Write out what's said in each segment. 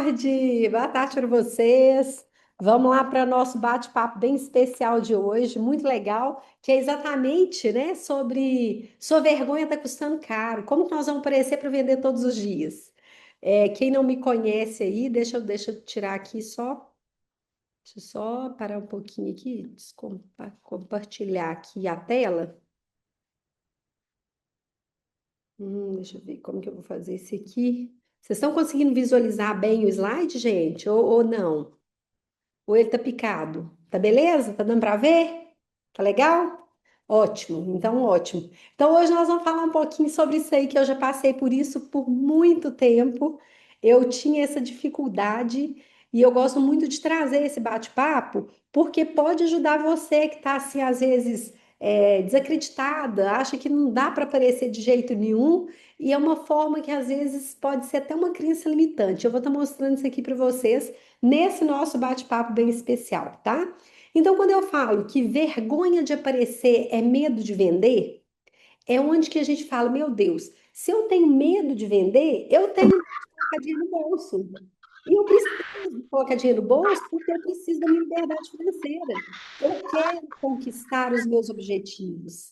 Boa tarde para vocês. Vamos lá para o nosso bate-papo bem especial de hoje, muito legal, que é exatamente, né, sobre sua vergonha está custando caro, como que nós vamos aparecer para vender todos os dias. Quem não me conhece aí, deixa eu tirar aqui só, deixa eu só parar um pouquinho aqui, compartilhar aqui a tela. Deixa eu ver como que eu vou fazer esse aqui. Vocês estão conseguindo visualizar bem o slide, gente, ou não? Ou ele tá picado? Tá beleza? Tá dando para ver? Tá legal? Ótimo, então ótimo. Então hoje nós vamos falar um pouquinho sobre isso aí, que eu já passei por isso por muito tempo. Eu tinha essa dificuldade e eu gosto muito de trazer esse bate-papo, porque pode ajudar você que está assim, às vezes, desacreditada, acha que não dá para aparecer de jeito nenhum, e é uma forma que às vezes pode ser até uma crença limitante. Eu vou estar mostrando isso aqui para vocês nesse nosso bate-papo bem especial, tá? Então, quando eu falo que vergonha de aparecer é medo de vender, é onde que a gente fala, meu Deus, se eu tenho medo de vender, eu tenho medo de colocar dinheiro no bolso. E eu preciso colocar dinheiro no bolso porque eu preciso da minha liberdade financeira. Eu quero conquistar os meus objetivos.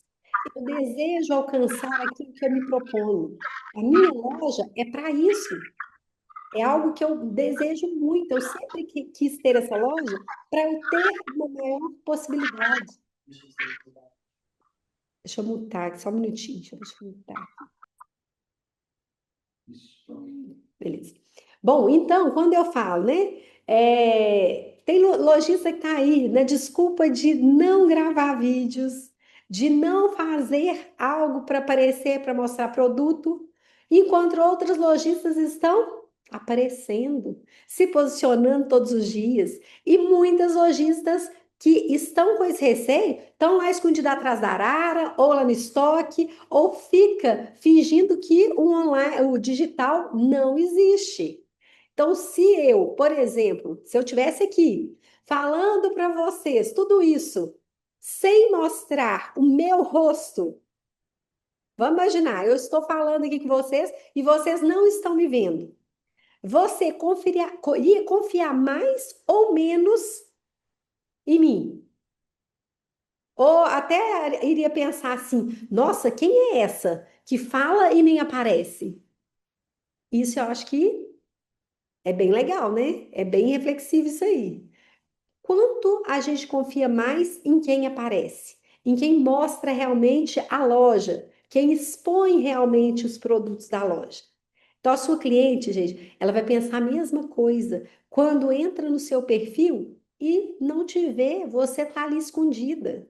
Eu desejo alcançar aquilo que eu me proponho. A minha loja é para isso. É algo que eu desejo muito. Eu sempre quis ter essa loja para eu ter uma maior possibilidade. Deixa eu mutar aqui, só um minutinho. Deixa eu mutar. Beleza. Bom, então, quando eu falo, né? Tem lojista que tá aí, na desculpa de não gravar vídeos, de não fazer algo para aparecer, para mostrar produto, enquanto outros lojistas estão aparecendo, se posicionando todos os dias. E muitas lojistas que estão com esse receio estão lá escondidas atrás da arara, ou lá no estoque, ou fica fingindo que o online, o digital não existe. Então, se eu, por exemplo, se eu tivesse aqui falando para vocês tudo isso sem mostrar o meu rosto, vamos imaginar, eu estou falando aqui com vocês e vocês não estão me vendo. Você iria confiar mais ou menos em mim? Ou até iria pensar assim: nossa, quem é essa que fala e nem aparece? Isso eu acho que é bem legal, né? É bem reflexivo isso aí. Quanto a gente confia mais em quem aparece, em quem mostra realmente a loja, quem expõe realmente os produtos da loja. Então, a sua cliente, gente, ela vai pensar a mesma coisa quando entra no seu perfil e não te vê, você tá ali escondida.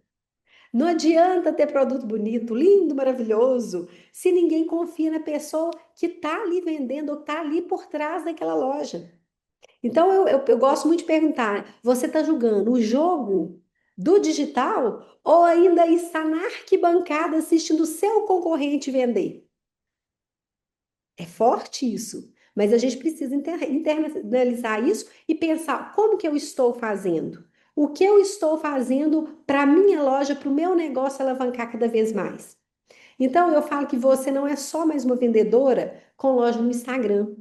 Não adianta ter produto bonito, lindo, maravilhoso, se ninguém confia na pessoa que está ali vendendo ou está ali por trás daquela loja. Então, eu gosto muito de perguntar: você está julgando o jogo do digital ou ainda está na arquibancada assistindo o seu concorrente vender? É forte isso, mas a gente precisa internalizar isso e pensar como que eu estou fazendo. O que eu estou fazendo para a minha loja, para o meu negócio alavancar cada vez mais? Então, eu falo que você não é só mais uma vendedora com loja no Instagram.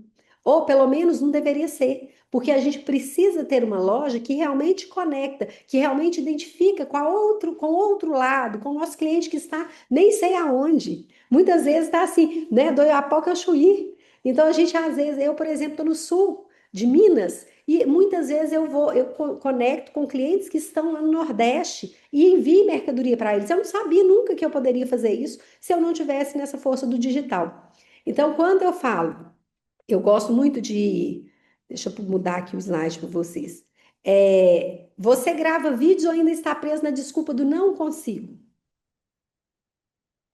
Ou pelo menos não deveria ser, porque a gente precisa ter uma loja que realmente conecta, que realmente identifica com outro lado, com o nosso cliente que está nem sei aonde. Muitas vezes está assim, né? Do Iapoca ao Chuí. Então a gente, às vezes, eu, por exemplo, estou no sul de Minas, e muitas vezes conecto com clientes que estão lá no Nordeste e envio mercadoria para eles. Eu não sabia nunca que eu poderia fazer isso se eu não tivesse nessa força do digital. Então, quando eu falo, eu gosto muito de. Deixa eu mudar aqui o slide para vocês. Você grava vídeos ou ainda está preso na desculpa do não consigo?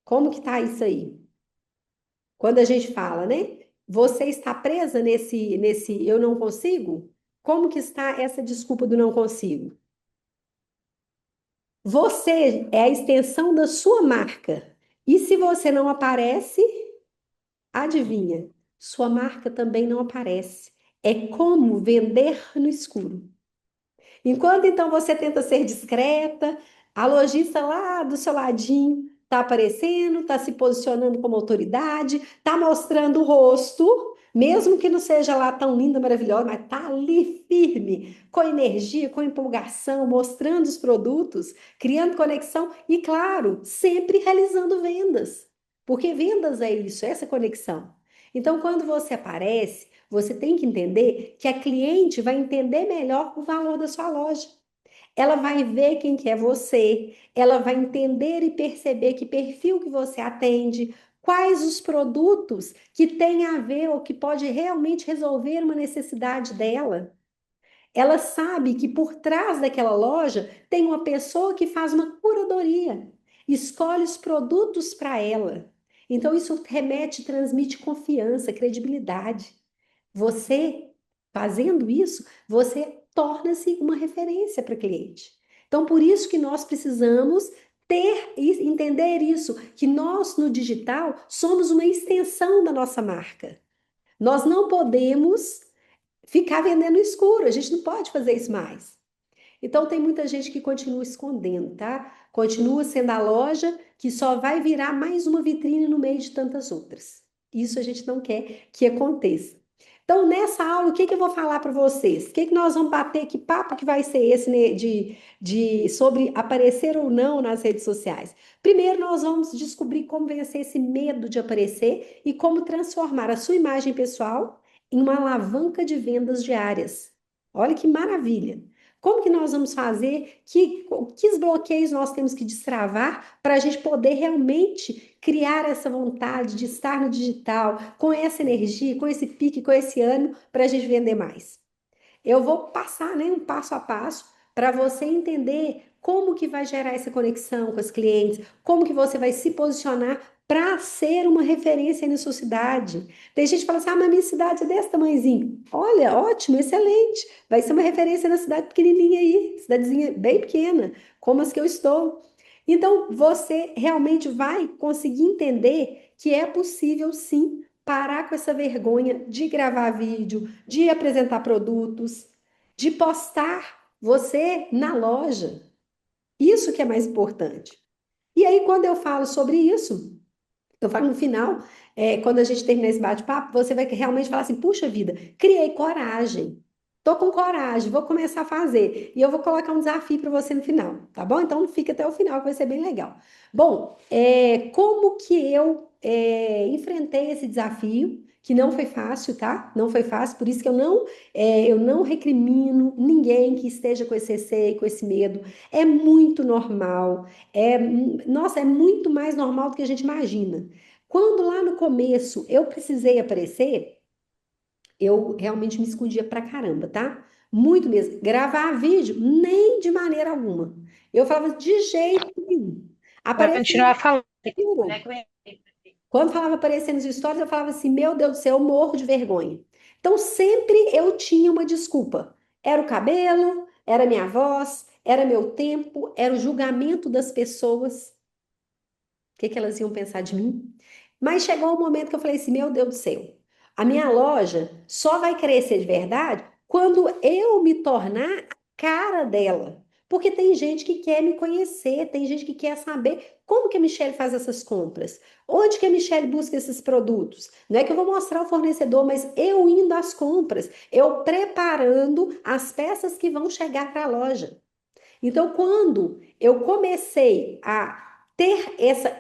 Como que tá isso aí? Quando a gente fala, né? Você está presa nesse eu não consigo? Como que está essa desculpa do não consigo? Você é a extensão da sua marca. E se você não aparece, adivinha? Sua marca também não aparece. É como vender no escuro. Enquanto então você tenta ser discreta, a lojista lá do seu ladinho está aparecendo, está se posicionando como autoridade, está mostrando o rosto, Mesmo que não seja lá tão linda, maravilhosa, mas tá ali firme, com energia, com empolgação, mostrando os produtos, criando conexão e, claro, sempre realizando vendas. Porque vendas é isso, é essa conexão. Então, quando você aparece, você tem que entender que a cliente vai entender melhor o valor da sua loja. Ela vai ver quem que é você, ela vai entender e perceber que perfil que você atende, quais os produtos que têm a ver ou que pode realmente resolver uma necessidade dela. Ela sabe que por trás daquela loja tem uma pessoa que faz uma curadoria, escolhe os produtos para ela. Então isso remete, transmite confiança, credibilidade. Você, fazendo isso, você torna-se uma referência para cliente. Então, por isso que nós precisamos ter e entender isso, que nós no digital somos uma extensão da nossa marca. Nós não podemos ficar vendendo no escuro, a gente não pode fazer isso mais. Então, tem muita gente que continua escondendo, tá? Continua sendo a loja que só vai virar mais uma vitrine no meio de tantas outras. Isso a gente não quer que aconteça. Então, nessa aula, o que que eu vou falar para vocês? O que que nós vamos bater? Que papo que vai ser esse, né, sobre aparecer ou não nas redes sociais? Primeiro, nós vamos descobrir como vencer esse medo de aparecer e como transformar a sua imagem pessoal em uma alavanca de vendas diárias. Olha que maravilha! Como que nós vamos fazer? Que bloqueios nós temos que destravar para a gente poder realmente criar essa vontade de estar no digital, com essa energia, com esse pique, com esse ânimo, para a gente vender mais? Eu vou passar, né, um passo a passo para você entender como que vai gerar essa conexão com os clientes, como que você vai se posicionar para ser uma referência na sua cidade. Tem gente que fala assim, ah, mas minha cidade é desse tamanhozinho. Olha, ótimo, excelente. Vai ser uma referência na cidade pequenininha aí, cidadezinha bem pequena, como as que eu estou. Então, você realmente vai conseguir entender que é possível, sim, parar com essa vergonha de gravar vídeo, de apresentar produtos, de postar você na loja. Isso que é mais importante. E aí, quando eu falo sobre isso, eu falo no final, quando a gente terminar esse bate-papo, você vai realmente falar assim: puxa vida, criei coragem. Tô com coragem, vou começar a fazer. E eu vou colocar um desafio para você no final, tá bom? Então fica até o final, que vai ser bem legal. Bom, como que eu enfrentei esse desafio? Que não foi fácil, tá? Não foi fácil, por isso que eu não recrimino ninguém que esteja com esse receio, com esse medo. É muito normal. Nossa, é muito mais normal do que a gente imagina. Quando lá no começo eu precisei aparecer, eu realmente me escondia pra caramba, tá? Muito mesmo. Gravar vídeo, nem de maneira alguma. Eu falava de jeito nenhum. Vai Aparecia continuar falando. no quando falava aparecer nos stories, eu falava assim: meu Deus do céu, eu morro de vergonha. Então sempre eu tinha uma desculpa. Era o cabelo, era a minha voz, era meu tempo, era o julgamento das pessoas. O que que elas iam pensar de mim? Mas chegou o momento que eu falei assim: meu Deus do céu, a minha loja só vai crescer de verdade quando eu me tornar a cara dela. Porque tem gente que quer me conhecer, tem gente que quer saber como que a Michelle faz essas compras, onde que a Michelle busca esses produtos. Não é que eu vou mostrar o fornecedor, mas eu indo às compras, eu preparando as peças que vão chegar para a loja. Então, quando eu comecei a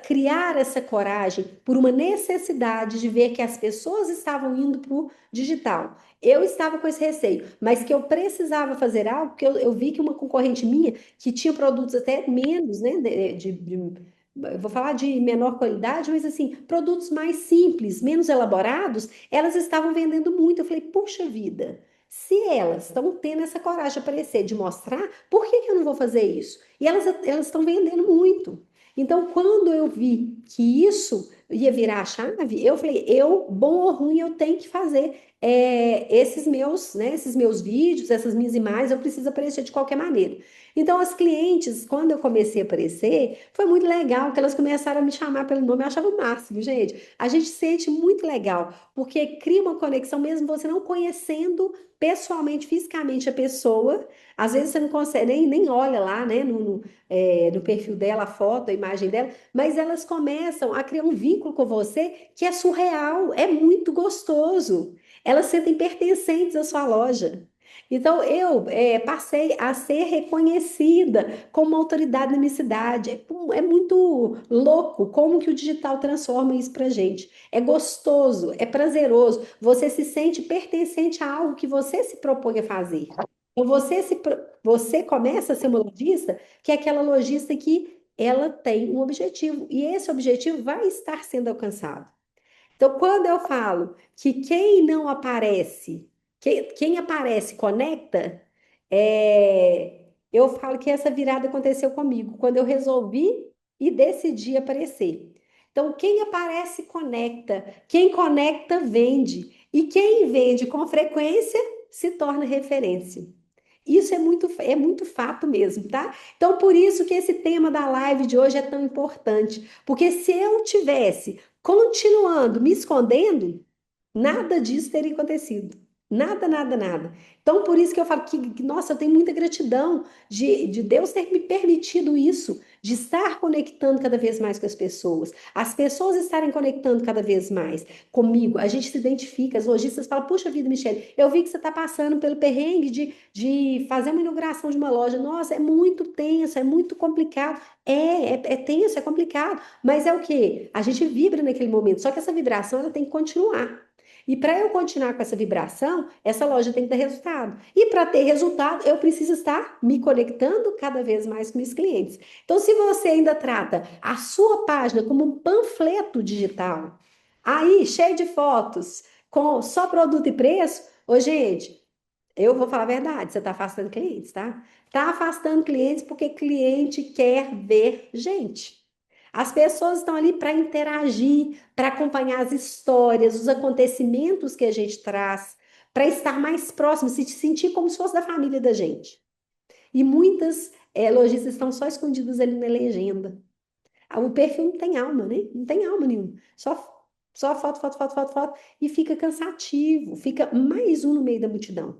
criar essa coragem por uma necessidade de ver que as pessoas estavam indo para o digital, eu estava com esse receio, mas que eu precisava fazer algo, porque eu vi que uma concorrente minha, que tinha produtos até menos, né, eu vou falar de menor qualidade, mas assim, produtos mais simples, menos elaborados, elas estavam vendendo muito. Eu falei, puxa vida, se elas estão tendo essa coragem de aparecer, de mostrar, por que que eu não vou fazer isso? E elas estão vendendo muito. Então, quando eu vi que isso ia virar a chave, eu falei, bom ou ruim, eu tenho que fazer esses meus vídeos, essas minhas imagens, eu preciso aparecer de qualquer maneira. Então, as clientes, quando eu comecei a aparecer, foi muito legal, que elas começaram a me chamar pelo nome, eu achava o máximo, gente. A gente sente muito legal, porque cria uma conexão, mesmo você não conhecendo pessoalmente, fisicamente a pessoa, às vezes você não consegue, nem olha lá, né, no perfil dela, a foto, a imagem dela, mas elas começam a criar um vínculo com você que é surreal, é muito gostoso. Elas sentem pertencentes à sua loja. Então, eu passei a ser reconhecida como uma autoridade na minha cidade. É muito louco como que o digital transforma isso para gente. É gostoso, é prazeroso. Você se sente pertencente a algo que você se propõe a fazer. Então, você começa a ser uma lojista, que é aquela lojista que ela tem um objetivo, e esse objetivo vai estar sendo alcançado. Então, quando eu falo que quem não aparece, quem aparece conecta, eu falo que essa virada aconteceu comigo, quando eu resolvi e decidi aparecer. Então, quem aparece conecta, quem conecta vende, e quem vende com frequência se torna referência. Isso é muito fato mesmo, tá? Então, por isso que esse tema da live de hoje é tão importante, porque se eu tivesse continuando me escondendo, nada disso teria acontecido. Nada, nada, nada. Então, por isso que eu falo nossa, eu tenho muita gratidão de Deus ter me permitido isso, de estar conectando cada vez mais com as pessoas estarem conectando cada vez mais comigo. A gente se identifica, as lojistas falam, puxa vida, Michele, eu vi que você está passando pelo perrengue de fazer uma inauguração de uma loja. Nossa, é muito tenso, é muito complicado. É tenso, é complicado. Mas é o quê? A gente vibra naquele momento, só que essa vibração ela tem que continuar. E para eu continuar com essa vibração, essa loja tem que ter resultado. E para ter resultado, eu preciso estar me conectando cada vez mais com meus clientes. Então, se você ainda trata a sua página como um panfleto digital, aí cheio de fotos, com só produto e preço, ô gente, eu vou falar a verdade, você está afastando clientes, tá? Está afastando clientes porque cliente quer ver gente. As pessoas estão ali para interagir, para acompanhar as histórias, os acontecimentos que a gente traz, para estar mais próximo, se sentir como se fosse da família da gente. E muitas lojistas estão só escondidas ali na legenda. O perfil não tem alma, né? Não tem alma nenhuma. Só foto, foto, foto, foto, foto. E fica cansativo, fica mais um no meio da multidão.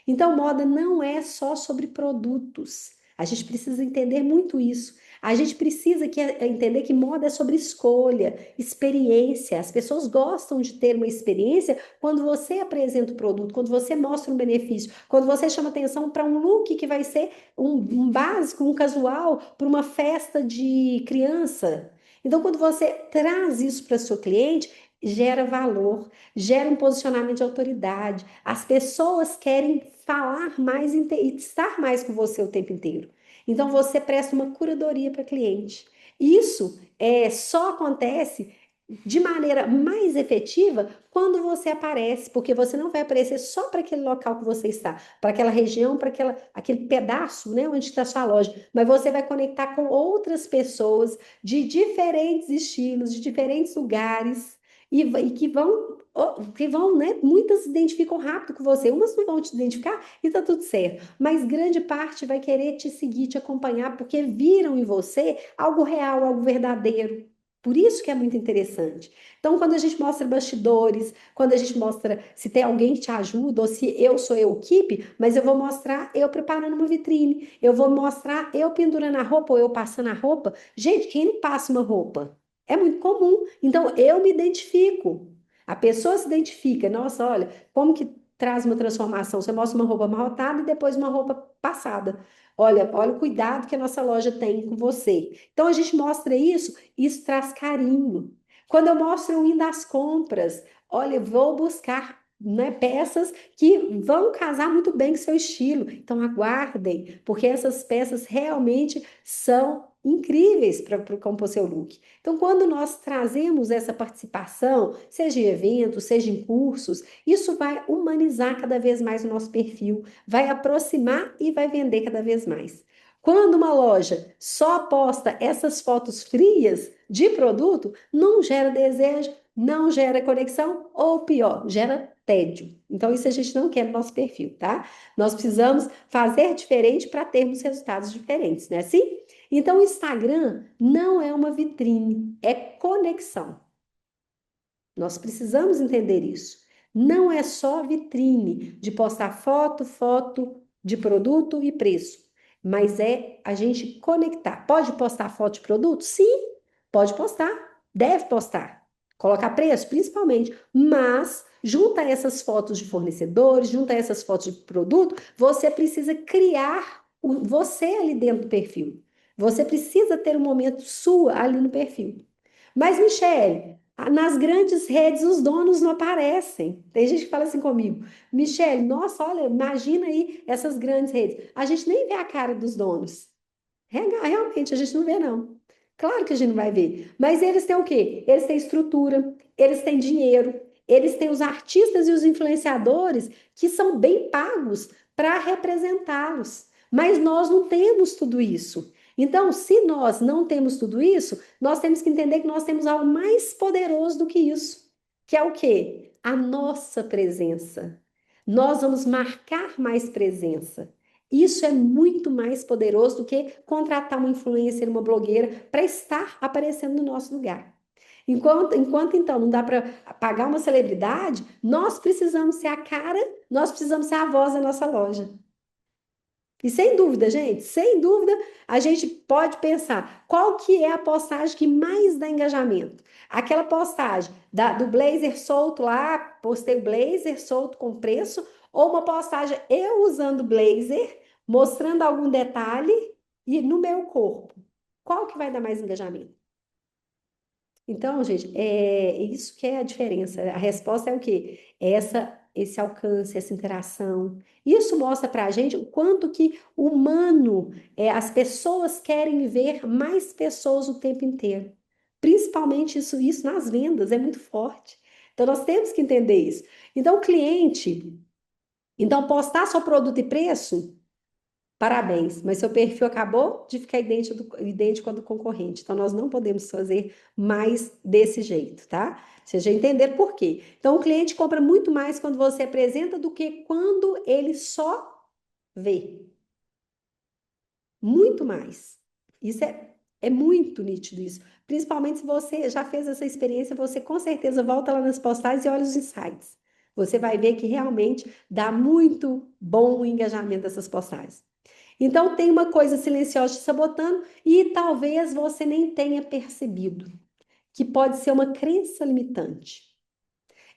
Então, moda não é só sobre produtos. A gente precisa entender muito isso. A gente precisa entender que moda é sobre escolha, experiência. As pessoas gostam de ter uma experiência quando você apresenta o produto, quando você mostra um benefício, quando você chama atenção para um look que vai ser um básico, um casual, para uma festa de criança. Então, quando você traz isso para o seu cliente, gera valor, gera um posicionamento de autoridade. As pessoas querem falar mais e estar mais com você o tempo inteiro. Então, você presta uma curadoria para cliente. Isso só acontece de maneira mais efetiva quando você aparece, porque você não vai aparecer só para aquele local que você está, para aquela região, para aquele pedaço, né, onde está a sua loja, mas você vai conectar com outras pessoas de diferentes estilos, de diferentes lugares e que vão, né, muitas se identificam rápido com você, umas não vão te identificar e tá tudo certo, mas grande parte vai querer te seguir, te acompanhar, porque viram em você algo real, algo verdadeiro. Por isso que é muito interessante. Então, quando a gente mostra bastidores, quando a gente mostra se tem alguém que te ajuda, ou se eu sou eu equipe, mas eu vou mostrar eu preparando uma vitrine, eu vou mostrar eu pendurando a roupa ou eu passando a roupa. Gente, quem não passa uma roupa? É muito comum. Então, eu me identifico. A pessoa se identifica. Nossa, olha, como que traz uma transformação? Você mostra uma roupa amarrotada e depois uma roupa passada. Olha o cuidado que a nossa loja tem com você. Então, a gente mostra isso, isso traz carinho. Quando eu mostro eu indo às compras, olha, eu vou buscar, né, peças que vão casar muito bem com seu estilo. Então, aguardem, porque essas peças realmente são incríveis para compor seu look. Então, quando nós trazemos essa participação, seja em eventos, seja em cursos, isso vai humanizar cada vez mais o nosso perfil, vai aproximar e vai vender cada vez mais. Quando uma loja só posta essas fotos frias de produto, não gera desejo, não gera conexão, ou pior, gera tédio. Então, isso a gente não quer no nosso perfil, tá? Nós precisamos fazer diferente para termos resultados diferentes, né? Assim? Então, o Instagram não é uma vitrine, é conexão. Nós precisamos entender isso. Não é só vitrine de postar foto, foto de produto e preço, mas é a gente conectar. Pode postar foto de produto? Sim, pode postar, deve postar. Colocar preço, principalmente, mas Junta essas fotos de fornecedores, junta essas fotos de produto, você precisa criar você ali dentro do perfil. Você precisa ter um momento sua ali no perfil. Mas, Michele, nas grandes redes os donos não aparecem. Tem gente que fala assim comigo, Michele, nossa, olha, imagina aí essas grandes redes. A gente nem vê a cara dos donos. Realmente, a gente não vê, não. Claro que a gente não vai ver. Mas eles têm o quê? Eles têm estrutura, eles têm dinheiro, eles têm os artistas e os influenciadores que são bem pagos para representá-los. Mas nós não temos tudo isso. Então, se nós não temos tudo isso, nós temos que entender que nós temos algo mais poderoso do que isso, que é o quê? A nossa presença. Nós vamos marcar mais presença. Isso é muito mais poderoso do que contratar uma influencer, uma blogueira para estar aparecendo no nosso lugar. Enquanto então não dá para pagar uma celebridade, nós precisamos ser a cara, nós precisamos ser a voz da nossa loja. E sem dúvida, gente, sem dúvida, a gente pode pensar qual que é a postagem que mais dá engajamento. Aquela postagem do blazer solto lá, postei o blazer solto com preço, ou uma postagem eu usando blazer, mostrando algum detalhe e no meu corpo. Qual que vai dar mais engajamento? Então, gente, é isso que é a diferença. A resposta é o quê? É esse alcance, essa interação. Isso mostra para a gente o quanto que humano as pessoas querem ver mais pessoas o tempo inteiro. Principalmente isso nas vendas, é muito forte. Então, nós temos que entender isso. Então, o cliente, então, postar só produto e preço parabéns, mas seu perfil acabou de ficar idêntico ao do concorrente. Então, nós não podemos fazer mais desse jeito, tá? Vocês já entenderam por quê. Então, o cliente compra muito mais quando você apresenta do que quando ele só vê. Muito mais. Isso é muito nítido isso. Principalmente se você já fez essa experiência, você com certeza volta lá nas postagens e olha os insights. Você vai ver que realmente dá muito bom o engajamento dessas postagens. Então, tem uma coisa silenciosa te sabotando e talvez você nem tenha percebido, que pode ser uma crença limitante.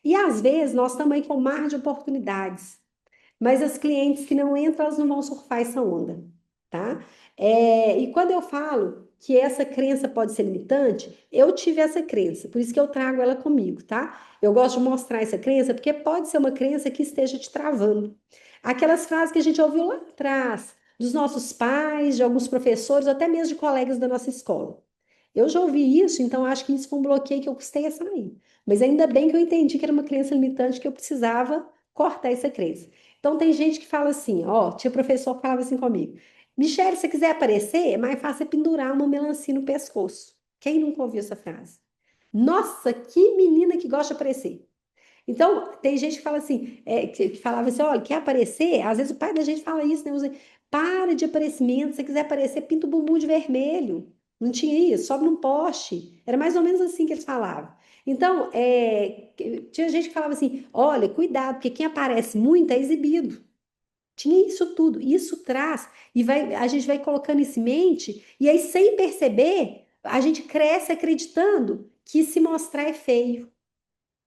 E às vezes nós também com mar de oportunidades, mas as clientes que não entram, elas não vão surfar essa onda, tá? E quando eu falo que essa crença pode ser limitante, eu tive essa crença, por isso que eu trago ela comigo, tá? Eu gosto de mostrar essa crença porque pode ser uma crença que esteja te travando. Aquelas frases que a gente ouviu lá atrás, dos nossos pais, de alguns professores, até mesmo de colegas da nossa escola. Eu já ouvi isso, então acho que isso foi um bloqueio que eu custei a sair. Mas ainda bem que eu entendi que era uma crença limitante que eu precisava cortar essa crença. Então tem gente que fala assim, ó, tinha professor que falava assim comigo, Michele, se você quiser aparecer, é mais fácil pendurar uma melancia no pescoço. Quem nunca ouviu essa frase? Nossa, que menina que gosta de aparecer. Então, tem gente que fala assim, que falava assim, olha, quer aparecer? Às vezes o pai da gente fala isso, né? Usa, para de aparecimento, se você quiser aparecer, pinta o bumbum de vermelho. Não tinha isso, sobe num poste. Era mais ou menos assim que eles falavam. Então, tinha gente que falava assim, olha, cuidado, porque quem aparece muito é exibido. Tinha isso tudo. Isso traz, e a gente vai colocando isso em mente, e aí, sem perceber, a gente cresce acreditando que se mostrar é feio.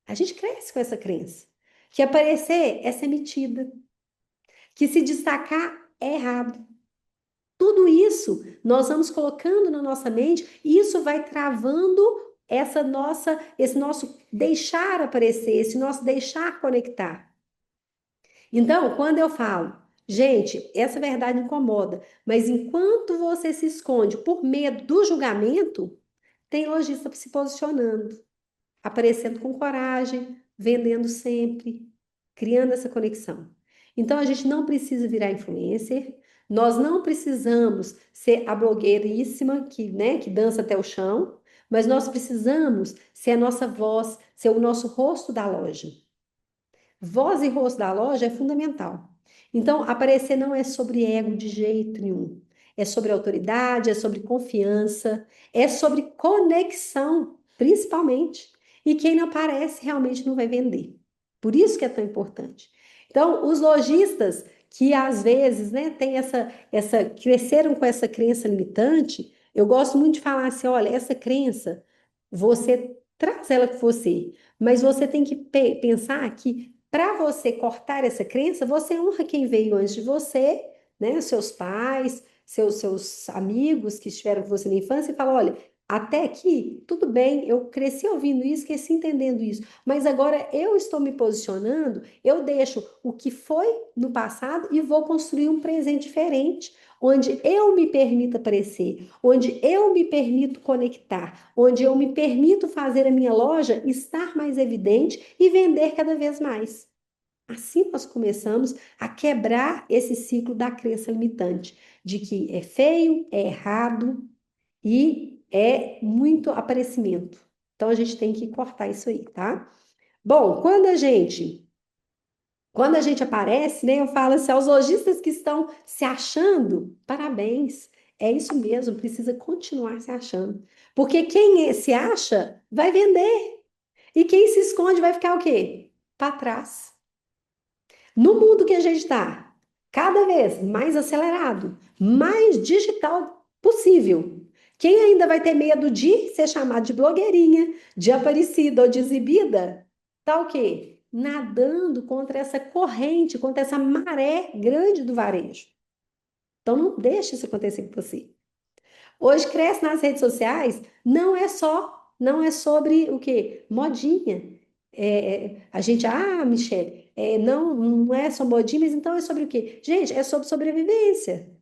A gente cresce com essa crença. Que aparecer é ser metida. Que se destacar é errado. Tudo isso nós vamos colocando na nossa mente e isso vai travando esse nosso deixar aparecer, esse nosso deixar conectar. Então, quando eu falo, gente, essa verdade incomoda, mas enquanto você se esconde por medo do julgamento, tem lojista se posicionando, aparecendo com coragem, vendendo sempre, criando essa conexão. Então a gente não precisa virar influencer, nós não precisamos ser a blogueiríssima que dança até o chão, mas nós precisamos ser a nossa voz, ser o nosso rosto da loja. Voz e rosto da loja é fundamental. Então, aparecer não é sobre ego de jeito nenhum. É sobre autoridade, é sobre confiança, é sobre conexão, principalmente. E quem não aparece realmente não vai vender. Por isso que é tão importante. Então, os lojistas que às vezes, né, cresceram com essa crença limitante, eu gosto muito de falar assim, olha, essa crença, você traz ela com você, Mas você tem que pensar que para você cortar essa crença, você honra quem veio antes de você, né? Seus pais, seus amigos que estiveram com você na infância, e fala: olha, até aqui, tudo bem, eu cresci ouvindo isso, cresci entendendo isso, mas agora eu estou me posicionando, eu deixo o que foi no passado e vou construir um presente diferente, onde eu me permito aparecer, onde eu me permito conectar, onde eu me permito fazer a minha loja estar mais evidente e vender cada vez mais. Assim nós começamos a quebrar esse ciclo da crença limitante, de que é feio, é errado e é muito aparecimento. Então a gente tem que cortar isso aí, tá? Bom, quando a gente aparece, né, eu falo assim, aos lojistas que estão se achando, parabéns. É isso mesmo, precisa continuar se achando. Porque quem se acha vai vender. E quem se esconde vai ficar o quê? Para trás. No mundo que a gente está, cada vez mais acelerado, mais digital possível. Quem ainda vai ter medo de ser chamado de blogueirinha, de aparecida ou de exibida, tá o quê? Nadando contra essa corrente, contra essa maré grande do varejo. Então não deixe isso acontecer com você. Hoje cresce nas redes sociais, não é sobre o quê? Modinha. A gente, Michele, não é só modinha, mas então é sobre o quê? Gente, é sobre sobrevivência.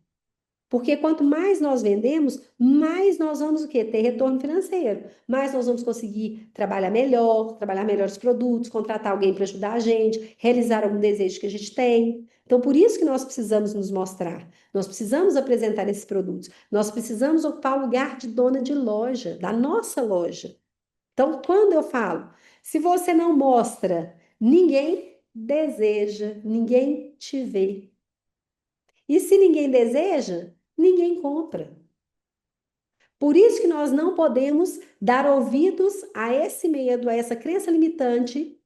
Porque quanto mais nós vendemos, mais nós vamos o quê? Ter retorno financeiro. Mais nós vamos conseguir trabalhar melhor os produtos, contratar alguém para ajudar a gente, realizar algum desejo que a gente tem. Então, por isso que nós precisamos nos mostrar. Nós precisamos apresentar esses produtos. Nós precisamos ocupar o lugar de dona de loja, da nossa loja. Então, quando eu falo, se você não mostra, ninguém deseja, ninguém te vê. E se ninguém deseja, ninguém compra. Por isso que nós não podemos dar ouvidos a esse medo, a essa crença limitante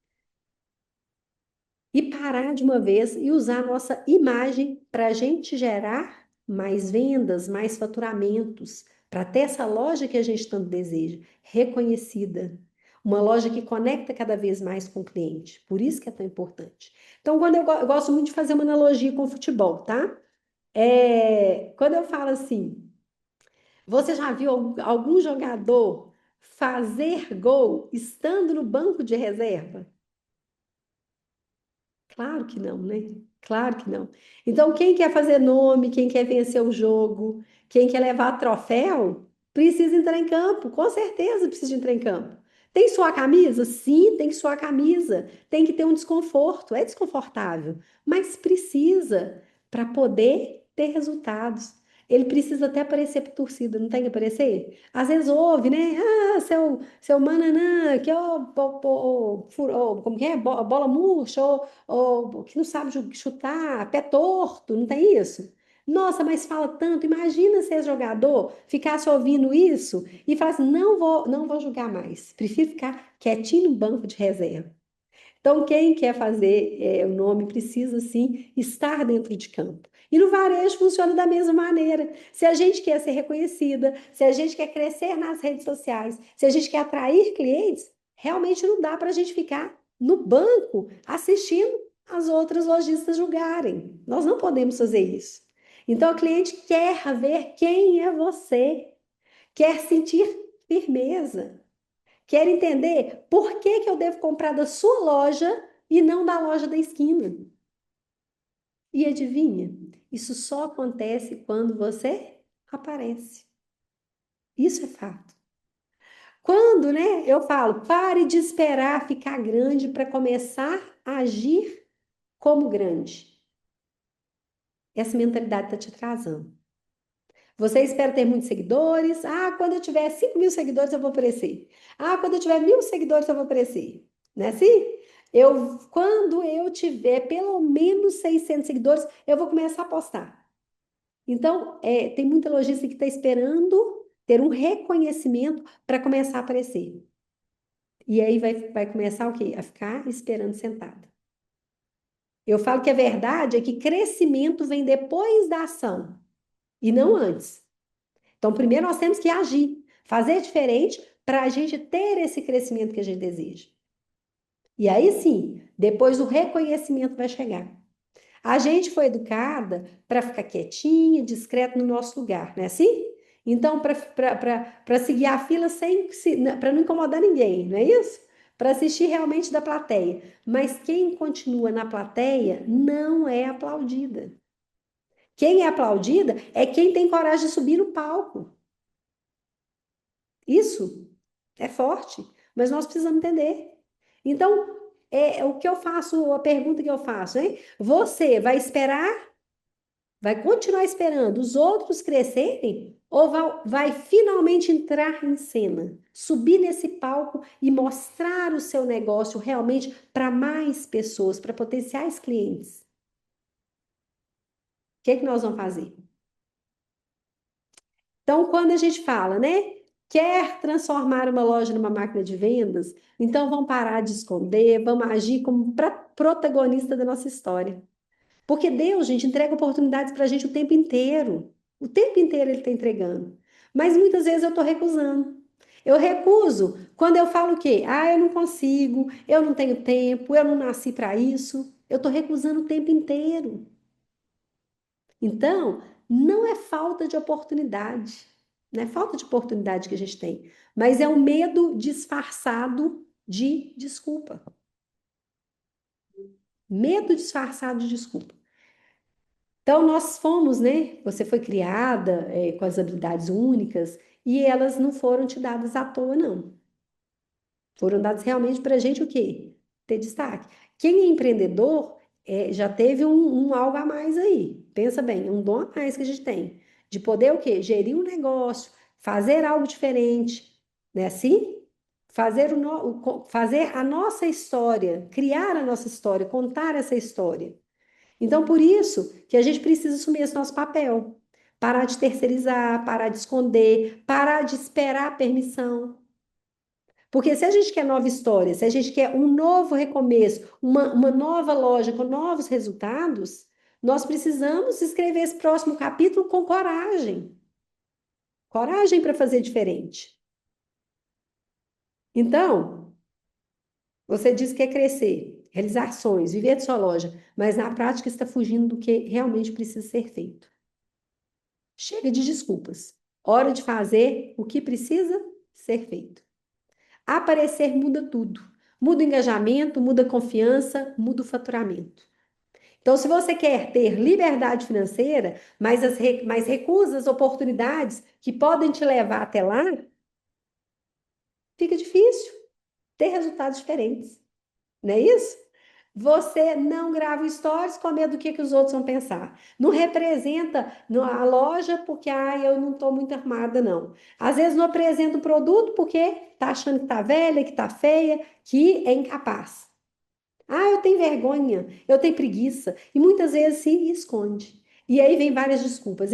e parar de uma vez e usar a nossa imagem para a gente gerar mais vendas, mais faturamentos, para ter essa loja que a gente tanto deseja, reconhecida. Uma loja que conecta cada vez mais com o cliente. Por isso que é tão importante. Então, quando eu gosto muito de fazer uma analogia com o futebol, tá? Quando eu falo assim, você já viu algum jogador fazer gol estando no banco de reserva? Claro que não, né? Claro que não. Então, quem quer fazer nome, quem quer vencer o jogo, quem quer levar troféu, precisa entrar em campo. Com certeza precisa entrar em campo. Tem que suar a camisa? Sim, tem que suar a camisa. Tem que ter um desconforto. É desconfortável, mas precisa para poder ter resultados. Ele precisa até aparecer para a torcida, não tem que aparecer? Às vezes ouve, né? Seu Mananã, que ó, como que é? Bola murcha, ou que não sabe chutar, pé torto, não tem isso? Nossa, mas fala tanto. Imagina ser jogador, ficasse ouvindo isso e falasse: não vou jogar mais. Prefiro ficar quietinho no banco de reserva. Então, quem quer fazer o nome precisa sim estar dentro de campo. E no varejo funciona da mesma maneira. Se a gente quer ser reconhecida, se a gente quer crescer nas redes sociais, se a gente quer atrair clientes, realmente não dá para a gente ficar no banco assistindo as outras lojistas julgarem. Nós não podemos fazer isso. Então, o cliente quer ver quem é você, quer sentir firmeza. Quer entender por que que eu devo comprar da sua loja e não da loja da esquina? E adivinha? Isso só acontece quando você aparece. Isso é fato. Quando, né, eu falo, pare de esperar ficar grande para começar a agir como grande. Essa mentalidade está te atrasando. Você espera ter muitos seguidores. Quando eu tiver 5.000 seguidores, eu vou aparecer. Quando eu tiver 1.000 seguidores, eu vou aparecer. Não é assim? Quando eu tiver pelo menos 600 seguidores, eu vou começar a postar. Então, tem muita lojista que está esperando ter um reconhecimento para começar a aparecer. E aí vai começar o quê? A ficar esperando sentada. Eu falo que a verdade é que crescimento vem depois da ação e não antes. Então, primeiro nós temos que agir, fazer diferente para a gente ter esse crescimento que a gente deseja. E aí sim, depois o reconhecimento vai chegar. A gente foi educada para ficar quietinha, discreta no nosso lugar, não é assim? Então, para seguir a fila sem, para não incomodar ninguém, não é isso? Para assistir realmente da plateia. Mas quem continua na plateia não é aplaudida. Quem é aplaudida é quem tem coragem de subir no palco. Isso é forte, mas nós precisamos entender. Então, é o que eu faço, a pergunta que eu faço, hein? Você vai esperar, vai continuar esperando os outros crescerem ou vai finalmente entrar em cena, subir nesse palco e mostrar o seu negócio realmente para mais pessoas, para potenciais clientes? O que é que nós vamos fazer? Então, quando a gente fala, né, quer transformar uma loja numa máquina de vendas, então vamos parar de esconder, vamos agir como protagonista da nossa história. Porque Deus, gente, entrega oportunidades para a gente o tempo inteiro. O tempo inteiro Ele está entregando. Mas muitas vezes eu estou recusando. Eu recuso quando eu falo o quê? Ah, eu não consigo, eu não tenho tempo, eu não nasci para isso. Eu estou recusando o tempo inteiro. Então, não é falta de oportunidade, não é falta de oportunidade que a gente tem, mas é um medo disfarçado de desculpa. Medo disfarçado de desculpa. Então, nós fomos, né? Você foi criada, com as habilidades únicas e elas não foram te dadas à toa, não. Foram dadas realmente para a gente o quê? Ter destaque. Quem é empreendedor já teve um algo a mais aí. Pensa bem, um dom a mais que a gente tem. De poder o quê? Gerir um negócio, fazer algo diferente, né? Assim? Fazer a nossa história, criar a nossa história, contar essa história. Então, por isso que a gente precisa assumir esse nosso papel. Parar de terceirizar, parar de esconder, parar de esperar permissão. Porque se a gente quer nova história, se a gente quer um novo recomeço, uma nova loja com novos resultados, nós precisamos escrever esse próximo capítulo com coragem. Coragem para fazer diferente. Então, você diz que quer crescer, realizar sonhos, viver de sua loja, mas na prática está fugindo do que realmente precisa ser feito. Chega de desculpas. Hora de fazer o que precisa ser feito. Aparecer muda tudo. Muda o engajamento, muda a confiança, muda o faturamento. Então, se você quer ter liberdade financeira, mas recusa as oportunidades que podem te levar até lá, fica difícil ter resultados diferentes. Não é isso? Você não grava stories com medo do que os outros vão pensar. Não representa a loja porque eu não estou muito armada, não. Às vezes não apresenta o produto porque está achando que está velha, que está feia, que é incapaz. Ah, eu tenho vergonha, eu tenho preguiça. E muitas vezes se esconde. E aí vem várias desculpas.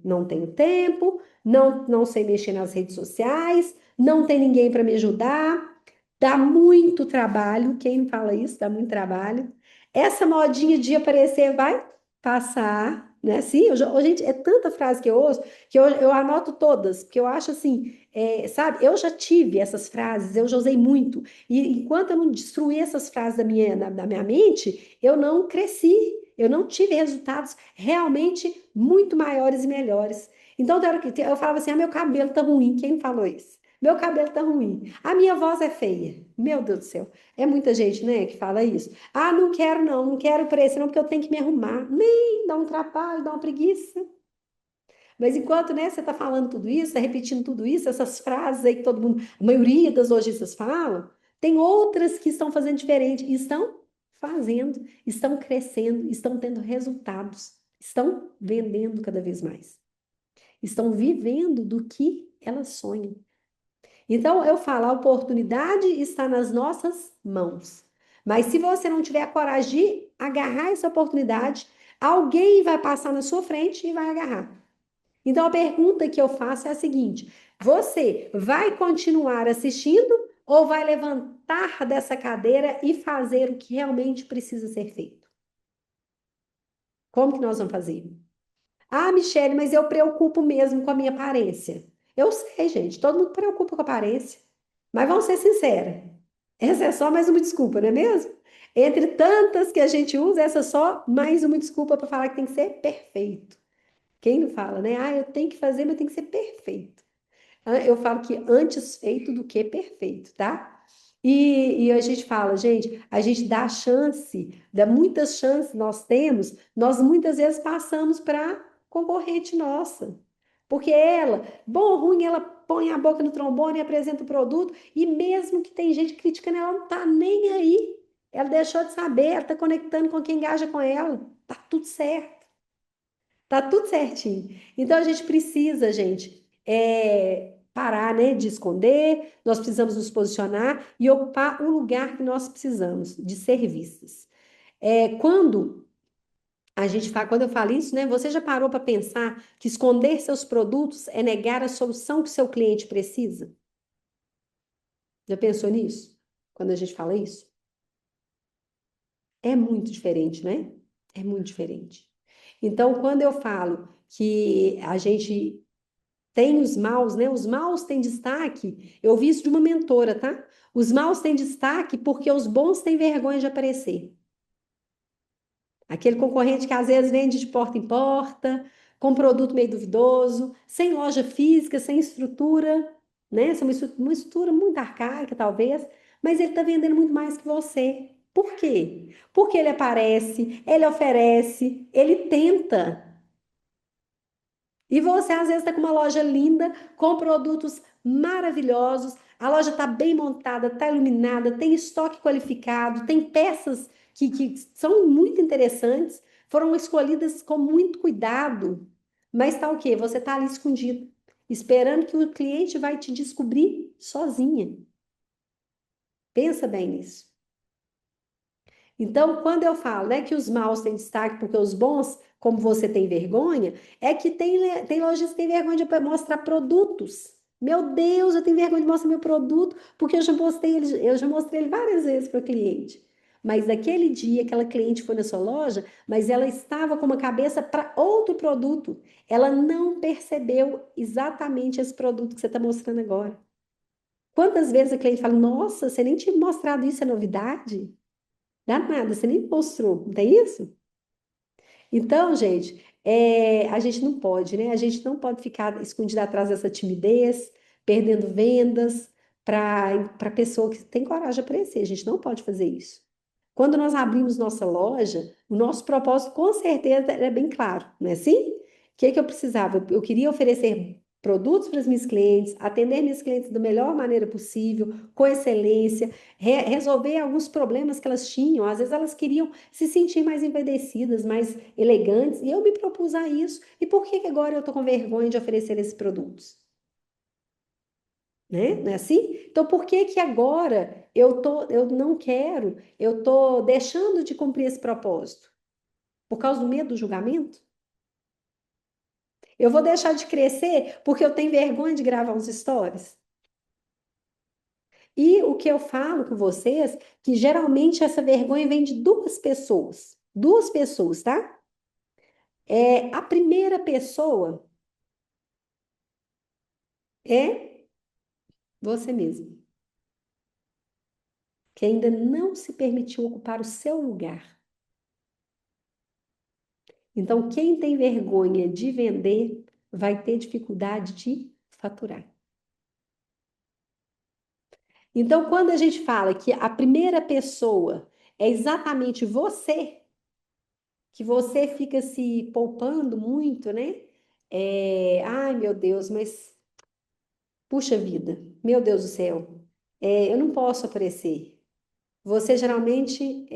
Não tenho tempo, não sei mexer nas redes sociais, não tem ninguém para me ajudar. Dá muito trabalho. Quem fala isso? Dá muito trabalho. Essa modinha de aparecer vai passar, né? Sim, gente, é tanta frase que eu ouço que eu anoto todas, porque eu acho assim, sabe? Eu já tive essas frases, eu já usei muito. E enquanto eu não destruí essas frases da minha mente, eu não cresci, eu não tive resultados realmente muito maiores e melhores. Então, tem hora que eu falava assim: ah, meu cabelo tá ruim. Quem falou isso? Meu cabelo tá ruim. A minha voz é feia. Meu Deus do céu. É muita gente, né, que fala isso. Ah, não quero não, não quero preço não, porque eu tenho que me arrumar. Nem dá um trabalho, dá uma preguiça. Mas enquanto, né, você está falando tudo isso, está repetindo tudo isso, essas frases aí que todo mundo, a maioria das lojistas falam, tem outras que estão fazendo diferente e estão fazendo, estão crescendo, estão tendo resultados, estão vendendo cada vez mais, estão vivendo do que elas sonham. Então, eu falo, a oportunidade está nas nossas mãos. Mas se você não tiver a coragem de agarrar essa oportunidade, alguém vai passar na sua frente e vai agarrar. Então, a pergunta que eu faço é a seguinte: você vai continuar assistindo ou vai levantar dessa cadeira e fazer o que realmente precisa ser feito? Como que nós vamos fazer? Ah, Michele, mas eu preocupo mesmo com a minha aparência. Eu sei, gente, todo mundo preocupa com a aparência. Mas vamos ser sinceros. Essa é só mais uma desculpa, não é mesmo? Entre tantas que a gente usa, essa é só mais uma desculpa para falar que tem que ser perfeito. Quem não fala, né? Ah, eu tenho que fazer, mas tem que ser perfeito. Eu falo que antes feito do que perfeito, tá? E a gente fala, gente, a gente dá chance, dá muitas chances nós temos, nós muitas vezes passamos para concorrente nossa. Porque ela, bom ou ruim, ela põe a boca no trombone e apresenta o produto, e mesmo que tem gente criticando, ela não tá nem aí. Ela deixou de saber, ela tá conectando com quem engaja com ela. Tá tudo certo. Tá tudo certinho. Então a gente precisa, gente, parar, né, de esconder. Nós precisamos nos posicionar e ocupar o lugar que nós precisamos de ser vistas. Quando quando eu falo isso, né, você já parou para pensar que esconder seus produtos é negar a solução que seu cliente precisa? Já pensou nisso? Quando a gente fala isso? É muito diferente, né? É muito diferente. Então, quando eu falo que a gente tem os maus, né? Os maus têm destaque. Eu vi isso de uma mentora, tá? Os maus têm destaque porque os bons têm vergonha de aparecer. Aquele concorrente que às vezes vende de porta em porta, com produto meio duvidoso, sem loja física, sem estrutura, né? Uma estrutura muito arcaica, talvez, mas ele está vendendo muito mais que você. Por quê? Porque ele aparece, ele oferece, ele tenta. E você, às vezes, está com uma loja linda, com produtos maravilhosos, a loja está bem montada, está iluminada, tem estoque qualificado, tem peças que são muito interessantes, foram escolhidas com muito cuidado. Mas está o quê? Você está ali escondido, esperando que o cliente vai te descobrir sozinha. Pensa bem nisso. Então, quando eu falo, né, que os maus têm destaque porque os bons, como você tem vergonha, é que tem lojistas que têm vergonha de mostrar produtos. Meu Deus, eu tenho vergonha de mostrar meu produto porque eu já mostrei ele várias vezes para o cliente. Mas naquele dia, aquela cliente foi na sua loja, mas ela estava com uma cabeça para outro produto. Ela não percebeu exatamente esse produto que você está mostrando agora. Quantas vezes a cliente fala, nossa, você nem tinha mostrado isso, é novidade? Dá nada, você nem mostrou, não tem isso? Então, gente, a gente não pode, né? A gente não pode ficar escondido atrás dessa timidez, perdendo vendas para pessoa que tem coragem de aparecer. A gente não pode fazer isso. Quando nós abrimos nossa loja, o nosso propósito com certeza era bem claro, não é assim? O que que eu precisava? Eu queria oferecer produtos para os meus clientes, atender meus clientes da melhor maneira possível, com excelência, resolver alguns problemas que elas tinham. Às vezes elas queriam se sentir mais envelhecidas, mais elegantes, e eu me propus a isso. E por que que agora eu estou com vergonha de oferecer esses produtos? Né? Não é assim? Então, por que que agora eu não quero, eu tô deixando de cumprir esse propósito? Por causa do medo do julgamento? Eu vou deixar de crescer porque eu tenho vergonha de gravar uns stories? E o que eu falo com vocês, que geralmente essa vergonha vem de duas pessoas. Duas pessoas, tá? A primeira pessoa é você mesmo, que ainda não se permitiu ocupar o seu lugar. Então, quem tem vergonha de vender vai ter dificuldade de faturar. Então, quando a gente fala que a primeira pessoa é exatamente você, que você fica se poupando muito, né? Ai, meu Deus, mas puxa vida, meu Deus do céu, eu não posso aparecer. Você geralmente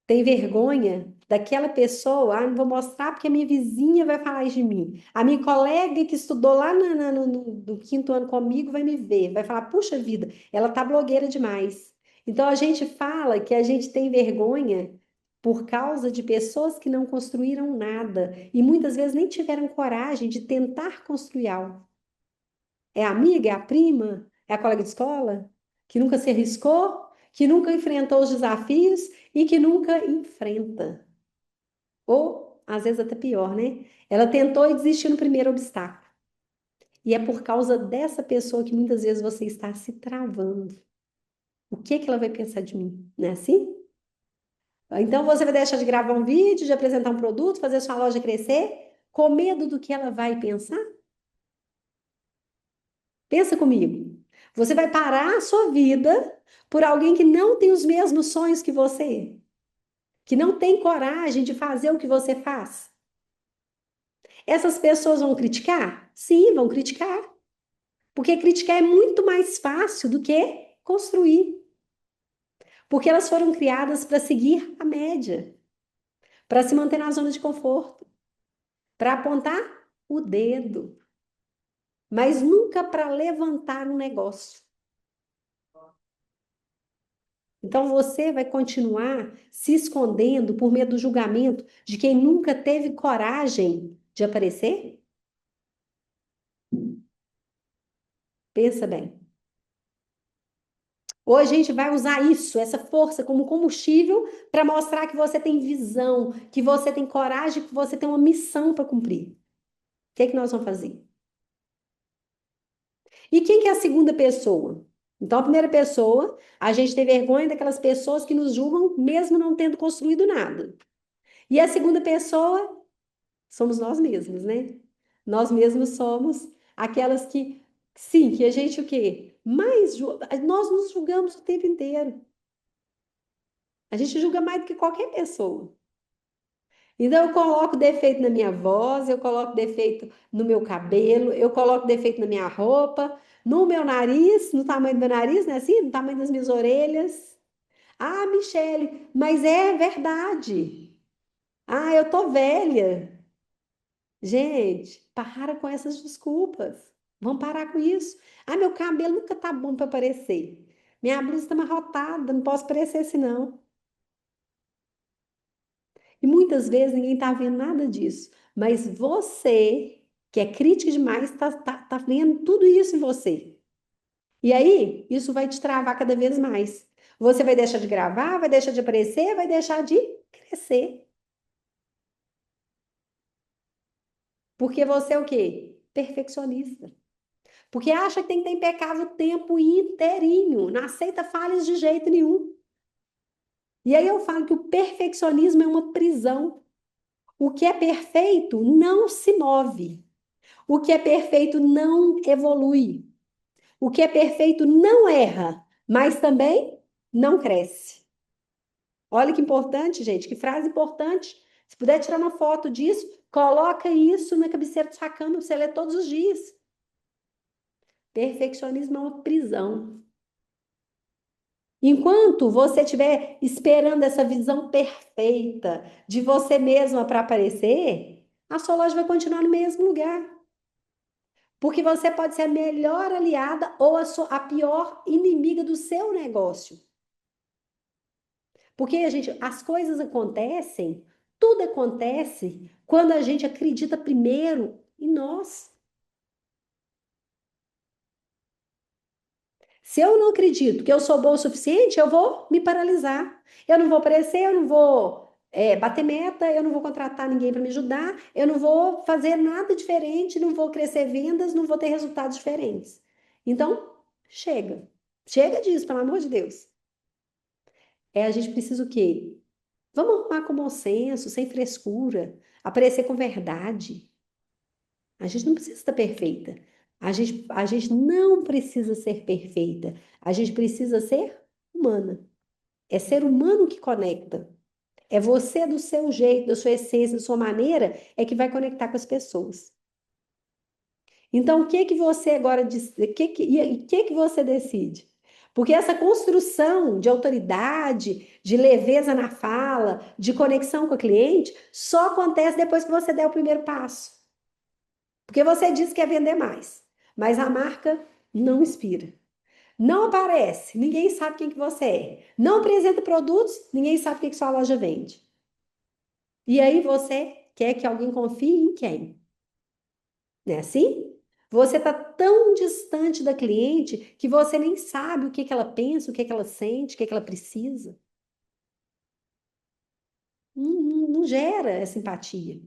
tem vergonha daquela pessoa, não vou mostrar porque a minha vizinha vai falar isso de mim. A minha colega que estudou lá no quinto ano comigo vai me ver, vai falar, puxa vida, ela tá blogueira demais. Então a gente fala que a gente tem vergonha por causa de pessoas que não construíram nada e muitas vezes nem tiveram coragem de tentar construir algo. É a amiga, é a prima, é a colega de escola que nunca se arriscou, que nunca enfrentou os desafios e que nunca enfrenta. Ou, às vezes, até pior, né? Ela tentou e desistiu no primeiro obstáculo. E é por causa dessa pessoa que muitas vezes você está se travando. O que que ela vai pensar de mim? Não é assim? Então você vai deixar de gravar um vídeo, de apresentar um produto, fazer sua loja crescer, com medo do que ela vai pensar? Pensa comigo. Você vai parar a sua vida por alguém que não tem os mesmos sonhos que você, que não tem coragem de fazer o que você faz. Essas pessoas vão criticar? Sim, vão criticar. Porque criticar é muito mais fácil do que construir. Porque elas foram criadas para seguir a média, para se manter na zona de conforto, para apontar o dedo, mas nunca para levantar um negócio. Então você vai continuar se escondendo por medo do julgamento de quem nunca teve coragem de aparecer? Pensa bem. Hoje a gente vai usar isso, essa força, como combustível para mostrar que você tem visão, que você tem coragem, que você tem uma missão para cumprir. O que é que nós vamos fazer? E quem que é a segunda pessoa? Então, a primeira pessoa, a gente tem vergonha daquelas pessoas que nos julgam mesmo não tendo construído nada. E a segunda pessoa somos nós mesmos, né? Nós mesmos somos aquelas que, sim, que a gente o quê? Nós nos julgamos o tempo inteiro. A gente julga mais do que qualquer pessoa. Então, eu coloco defeito na minha voz, eu coloco defeito no meu cabelo, eu coloco defeito na minha roupa, no meu nariz, no tamanho do meu nariz, né? Assim, no tamanho das minhas orelhas. Ah, Michele, mas é verdade. Ah, eu tô velha. Gente, para com essas desculpas. Vamos parar com isso. Ah, meu cabelo nunca tá bom para aparecer. Minha blusa tá amarrotada, não posso parecer assim, não. E muitas vezes ninguém tá vendo nada disso. Mas você, que é crítica demais, tá vendo tudo isso em você. E aí, isso vai te travar cada vez mais. Você vai deixar de gravar, vai deixar de aparecer, vai deixar de crescer. Porque você é o quê? Perfeccionista. Porque acha que tem que ter impecável o tempo inteirinho, não aceita falhas de jeito nenhum. E aí eu falo que o perfeccionismo é uma prisão. O que é perfeito não se move. O que é perfeito não evolui. O que é perfeito não erra, mas também não cresce. Olha que importante, gente, que frase importante. Se puder tirar uma foto disso, coloca isso na cabeceira da sua cama para você ler todos os dias. Perfeccionismo é uma prisão. Enquanto você estiver esperando essa visão perfeita de você mesma para aparecer, a sua loja vai continuar no mesmo lugar. Porque você pode ser a melhor aliada ou a pior inimiga do seu negócio. Porque, gente, as coisas acontecem, tudo acontece quando a gente acredita primeiro em nós. Se eu não acredito que eu sou boa o suficiente, eu vou me paralisar. Eu não vou aparecer, eu não vou bater meta, eu não vou contratar ninguém para me ajudar, eu não vou fazer nada diferente, não vou crescer vendas, não vou ter resultados diferentes. Então, chega. Chega disso, pelo amor de Deus. A gente precisa o quê? Vamos arrumar com bom senso, sem frescura, aparecer com verdade. A gente não precisa estar perfeita. A gente não precisa ser perfeita. A gente precisa ser humana. É ser humano que conecta. É você do seu jeito, da sua essência, da sua maneira, é que vai conectar com as pessoas. Então, o que que você agora o que que você decide? Porque essa construção de autoridade, de leveza na fala, de conexão com o cliente, só acontece depois que você der o primeiro passo. Porque você diz que quer vender mais, mas a marca não inspira. Não aparece, ninguém sabe quem que você é. Não apresenta produtos, ninguém sabe o que que sua loja vende. E aí você quer que alguém confie em quem? Não é assim? Você está tão distante da cliente que você nem sabe o que que ela pensa, o que que ela sente, o que que ela precisa. Não gera essa empatia.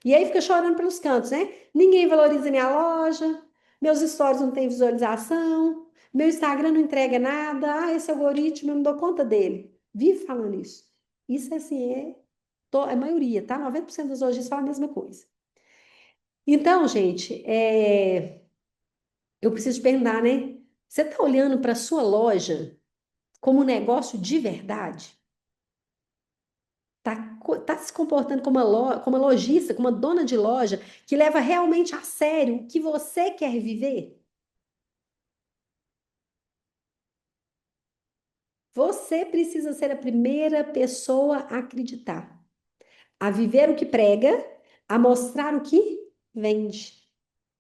E aí fica chorando pelos cantos, né? Ninguém valoriza minha loja, meus stories não têm visualização, Meu Instagram não entrega nada, esse algoritmo, eu não dou conta dele. Vive falando isso. Isso, assim, é a maioria, tá? 90% dos lojistas falam a mesma coisa. Então, gente, eu preciso te perguntar, né? Você está olhando para a sua loja como um negócio de verdade? Tá se comportando como uma lojista, como uma dona de loja que leva realmente a sério o que você quer viver? Você precisa ser a primeira pessoa a acreditar, a viver o que prega, a mostrar o que vende.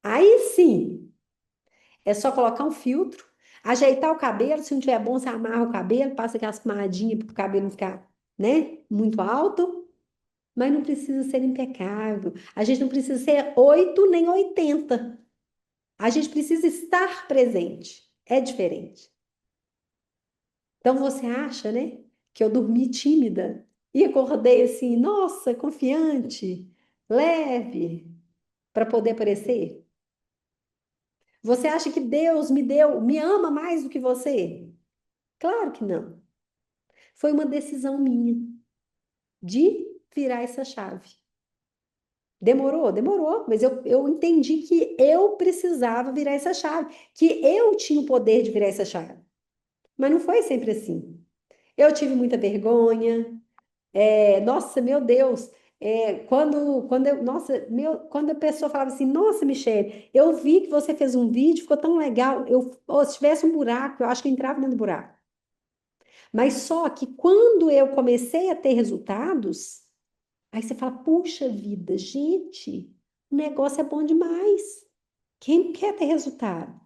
Aí sim, é só colocar um filtro, ajeitar o cabelo, se não tiver bom, você amarra o cabelo, passa aquelas pomadinhas para o cabelo não ficar, né, muito alto, mas não precisa ser impecável. A gente não precisa ser 8 nem 80. A gente precisa estar presente. É diferente. Então você acha, né, que eu dormi tímida e acordei assim, nossa, confiante, leve, para poder aparecer? Você acha que Deus me ama mais do que você? Claro que não. Foi uma decisão minha de virar essa chave. Demorou, demorou, mas eu entendi que eu precisava virar essa chave, que eu tinha o poder de virar essa chave. Mas não foi sempre assim. Eu tive muita vergonha. Nossa, meu Deus. Quando a pessoa falava assim, nossa, Michele, eu vi que você fez um vídeo, ficou tão legal. Se tivesse um buraco, eu acho que eu entrava dentro do buraco. Mas só que quando eu comecei a ter resultados, aí você fala, puxa vida, gente, o negócio é bom demais. Quem quer ter resultado?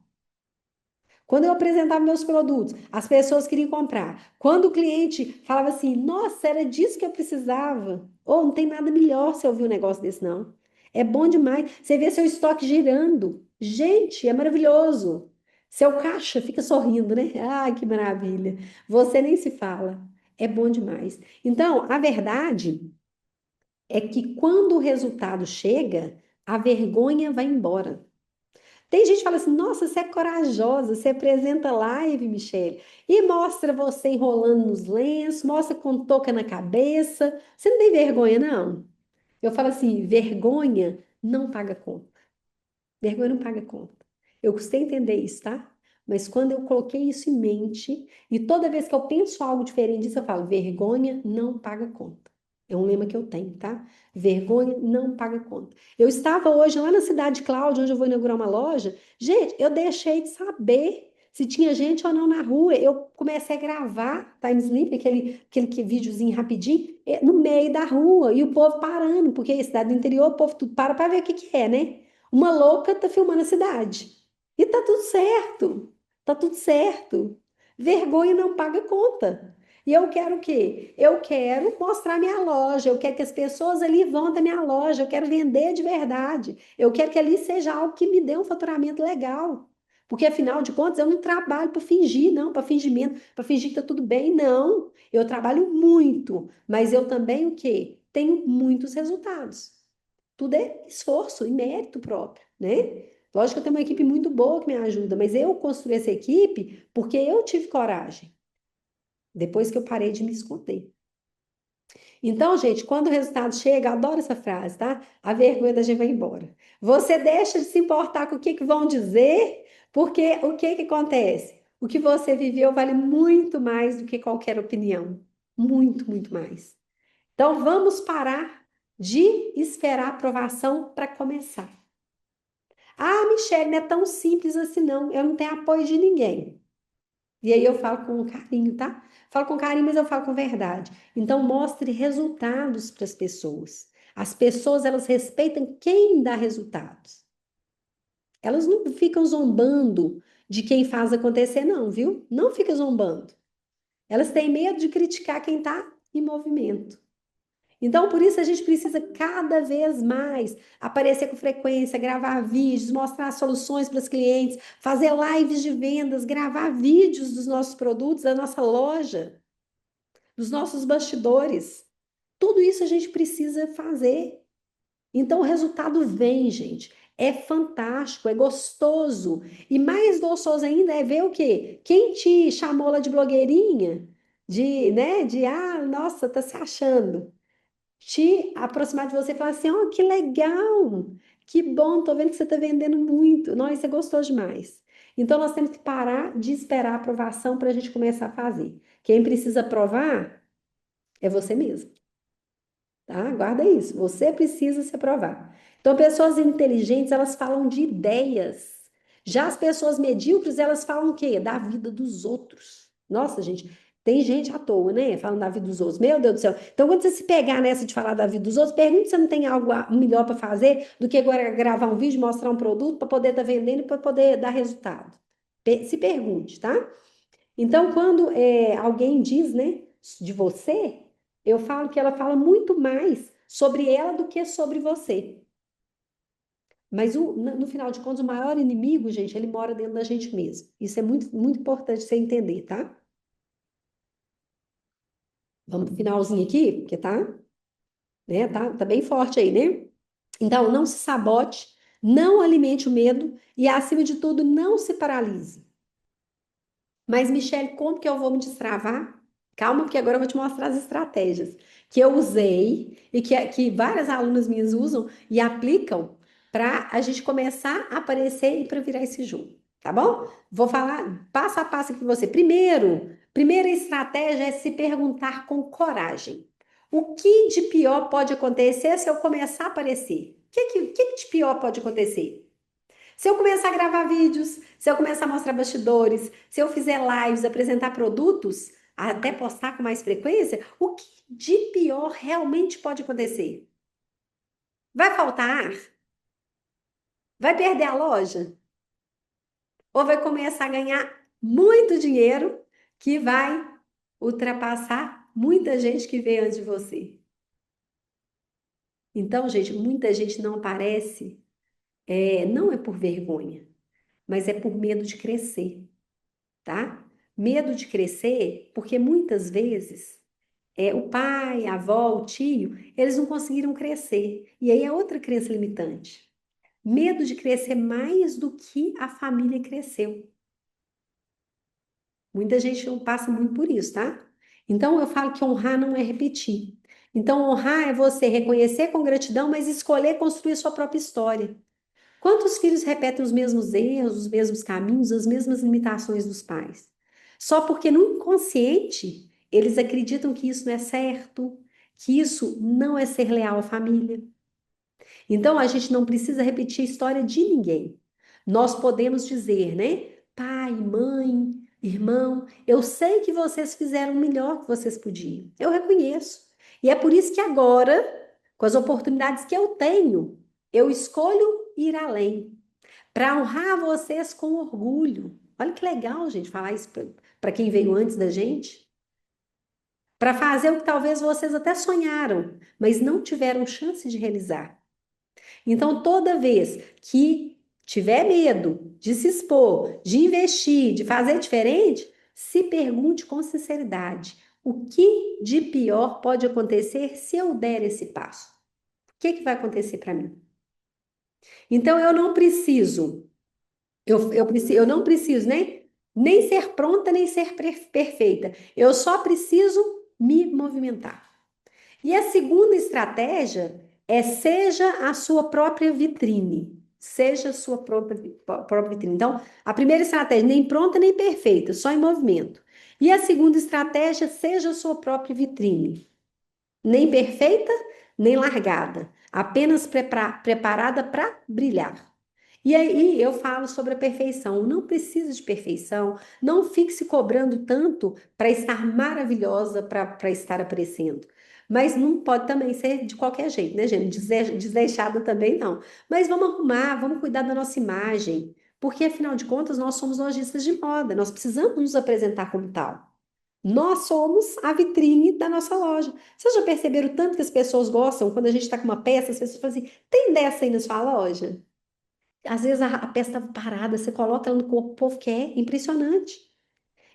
Quando eu apresentava meus produtos, as pessoas queriam comprar. Quando o cliente falava assim, nossa, era disso que eu precisava. Ou não tem nada melhor se eu ouvir um negócio desse, não. É bom demais. Você vê seu estoque girando. Gente, é maravilhoso. Seu caixa fica sorrindo, né? Ai, que maravilha. Você nem se fala. É bom demais. Então, a verdade é que quando o resultado chega, a vergonha vai embora. Tem gente que fala assim: nossa, você é corajosa, você apresenta live, Michele, e mostra você enrolando nos lenços, mostra com touca na cabeça. Você não tem vergonha, não? Eu falo assim: vergonha não paga conta. Vergonha não paga conta. Eu custei entender isso, tá? Mas quando eu coloquei isso em mente, e toda vez que eu penso algo diferente disso, eu falo: vergonha não paga conta. É um lema que eu tenho, tá? Vergonha não paga conta. Eu estava hoje lá na cidade Cláudia, onde eu vou inaugurar uma loja. Gente, eu deixei de saber se tinha gente ou não na rua. Eu comecei a gravar time aquele videozinho rapidinho, no meio da rua, e o povo parando, porque é cidade do interior, o povo tudo para ver o que que é, né? Uma louca tá filmando a cidade. E tá tudo certo. Tá tudo certo. Vergonha não paga conta. E eu quero o quê? Eu quero mostrar minha loja. Eu quero que as pessoas ali vão até minha loja. Eu quero vender de verdade. Eu quero que ali seja algo que me dê um faturamento legal. Porque afinal de contas, eu não trabalho para fingir, não, para fingimento, para fingir que tá tudo bem, não. Eu trabalho muito, mas eu também o quê? Tenho muitos resultados. Tudo é esforço e mérito próprio, né? Lógico que eu tenho uma equipe muito boa que me ajuda, mas eu construí essa equipe porque eu tive coragem, depois que eu parei de me esconder. Então, gente, quando o resultado chega, eu adoro essa frase, tá? A vergonha da gente vai embora. Você deixa de se importar com o que vão dizer, porque o que acontece? O que você viveu vale muito mais do que qualquer opinião. Muito, muito mais. Então, vamos parar de esperar a aprovação para começar. Ah, Michelle, não é tão simples assim, não. Eu não tenho apoio de ninguém. E aí eu falo com carinho, tá? Falo com carinho, mas eu falo com verdade. Então, mostre resultados para as pessoas. As pessoas, elas respeitam quem dá resultados. Elas não ficam zombando de quem faz acontecer, não, viu? Não fica zombando. Elas têm medo de criticar quem está em movimento. Então, por isso, a gente precisa cada vez mais aparecer com frequência, gravar vídeos, mostrar soluções para os clientes, fazer lives de vendas, gravar vídeos dos nossos produtos, da nossa loja, dos nossos bastidores. Tudo isso a gente precisa fazer. Então, o resultado vem, gente. É fantástico, é gostoso. E mais gostoso ainda é ver o quê? Quem te chamou lá de blogueirinha, nossa, tá se achando. Te aproximar de você e falar assim, ó, que legal, que bom, tô vendo que você tá vendendo muito. Nossa, isso é gostoso demais. Então, nós temos que parar de esperar a aprovação para a gente começar a fazer. Quem precisa aprovar é você mesmo. Tá? Guarda isso. Você precisa se aprovar. Então, pessoas inteligentes, elas falam de ideias. Já as pessoas medíocres, elas falam o quê? Da vida dos outros. Nossa, gente, tem gente à toa, né? Falando da vida dos outros. Meu Deus do céu. Então, quando você se pegar nessa de falar da vida dos outros, pergunte se não tem algo melhor para fazer do que agora gravar um vídeo, mostrar um produto para poder estar vendendo e para poder dar resultado. Se pergunte, tá? Então, quando alguém diz, né, de você, eu falo que ela fala muito mais sobre ela do que sobre você. Mas no final de contas, o maior inimigo, gente, ele mora dentro da gente mesmo. Isso é muito, muito importante você entender, tá? Vamos pro finalzinho aqui, porque tá bem forte aí, né? Então, não se sabote, não alimente o medo e, acima de tudo, não se paralise. Mas, Michelle, como que eu vou me destravar? Calma, porque agora eu vou te mostrar as estratégias que eu usei e que várias alunas minhas usam e aplicam para a gente começar a aparecer e para virar esse jogo, tá bom? Vou falar passo a passo aqui com você. Primeira estratégia é se perguntar com coragem. O que de pior pode acontecer se eu começar a aparecer? O que de pior pode acontecer? Se eu começar a gravar vídeos, se eu começar a mostrar bastidores, se eu fizer lives, apresentar produtos, até postar com mais frequência, o que de pior realmente pode acontecer? Vai faltar ar? Vai perder a loja? Ou vai começar a ganhar muito dinheiro que vai ultrapassar muita gente que veio antes de você? Então, gente, muita gente não aparece, não é por vergonha, mas é por medo de crescer. Tá? Medo de crescer, porque muitas vezes o pai, a avó, o tio, eles não conseguiram crescer. E aí é outra crença limitante. Medo de crescer mais do que a família cresceu. Muita gente não passa muito por isso, tá? Então eu falo que honrar não é repetir. Então honrar é você reconhecer com gratidão, mas escolher construir sua própria história. Quantos filhos repetem os mesmos erros, os mesmos caminhos, as mesmas limitações dos pais? Só porque no inconsciente eles acreditam que isso não é certo, que isso não é ser leal à família. Então a gente não precisa repetir a história de ninguém. Nós podemos dizer, né? Pai, mãe, irmão, eu sei que vocês fizeram o melhor que vocês podiam. Eu reconheço. E é por isso que agora, com as oportunidades que eu tenho, eu escolho ir além para honrar vocês com orgulho. Olha que legal, gente, falar isso para quem veio antes da gente. Para fazer o que talvez vocês até sonharam, mas não tiveram chance de realizar. Então, toda vez que tiver medo de se expor, de investir, de fazer diferente, se pergunte com sinceridade: o que de pior pode acontecer se eu der esse passo? O que vai acontecer para mim? Então, eu não preciso, né? Nem ser pronta, nem ser perfeita. Eu só preciso me movimentar. E a segunda estratégia é seja a sua própria vitrine. Seja a sua própria vitrine. Então, a primeira estratégia, nem pronta nem perfeita, só em movimento. E a segunda estratégia, seja a sua própria vitrine. Nem perfeita, nem largada. Apenas preparada para brilhar. E aí eu falo sobre a perfeição. Não precisa de perfeição. Não fique se cobrando tanto para estar maravilhosa, para estar aparecendo. Mas não pode também ser de qualquer jeito, né, gente? Desleixada também não. Mas vamos arrumar, vamos cuidar da nossa imagem. Porque, afinal de contas, nós somos lojistas de moda. Nós precisamos nos apresentar como tal. Nós somos a vitrine da nossa loja. Vocês já perceberam o tanto que as pessoas gostam quando a gente está com uma peça, as pessoas falam assim: tem dessa aí na sua loja? Às vezes a peça está parada, você coloca ela no corpo, o povo quer, impressionante.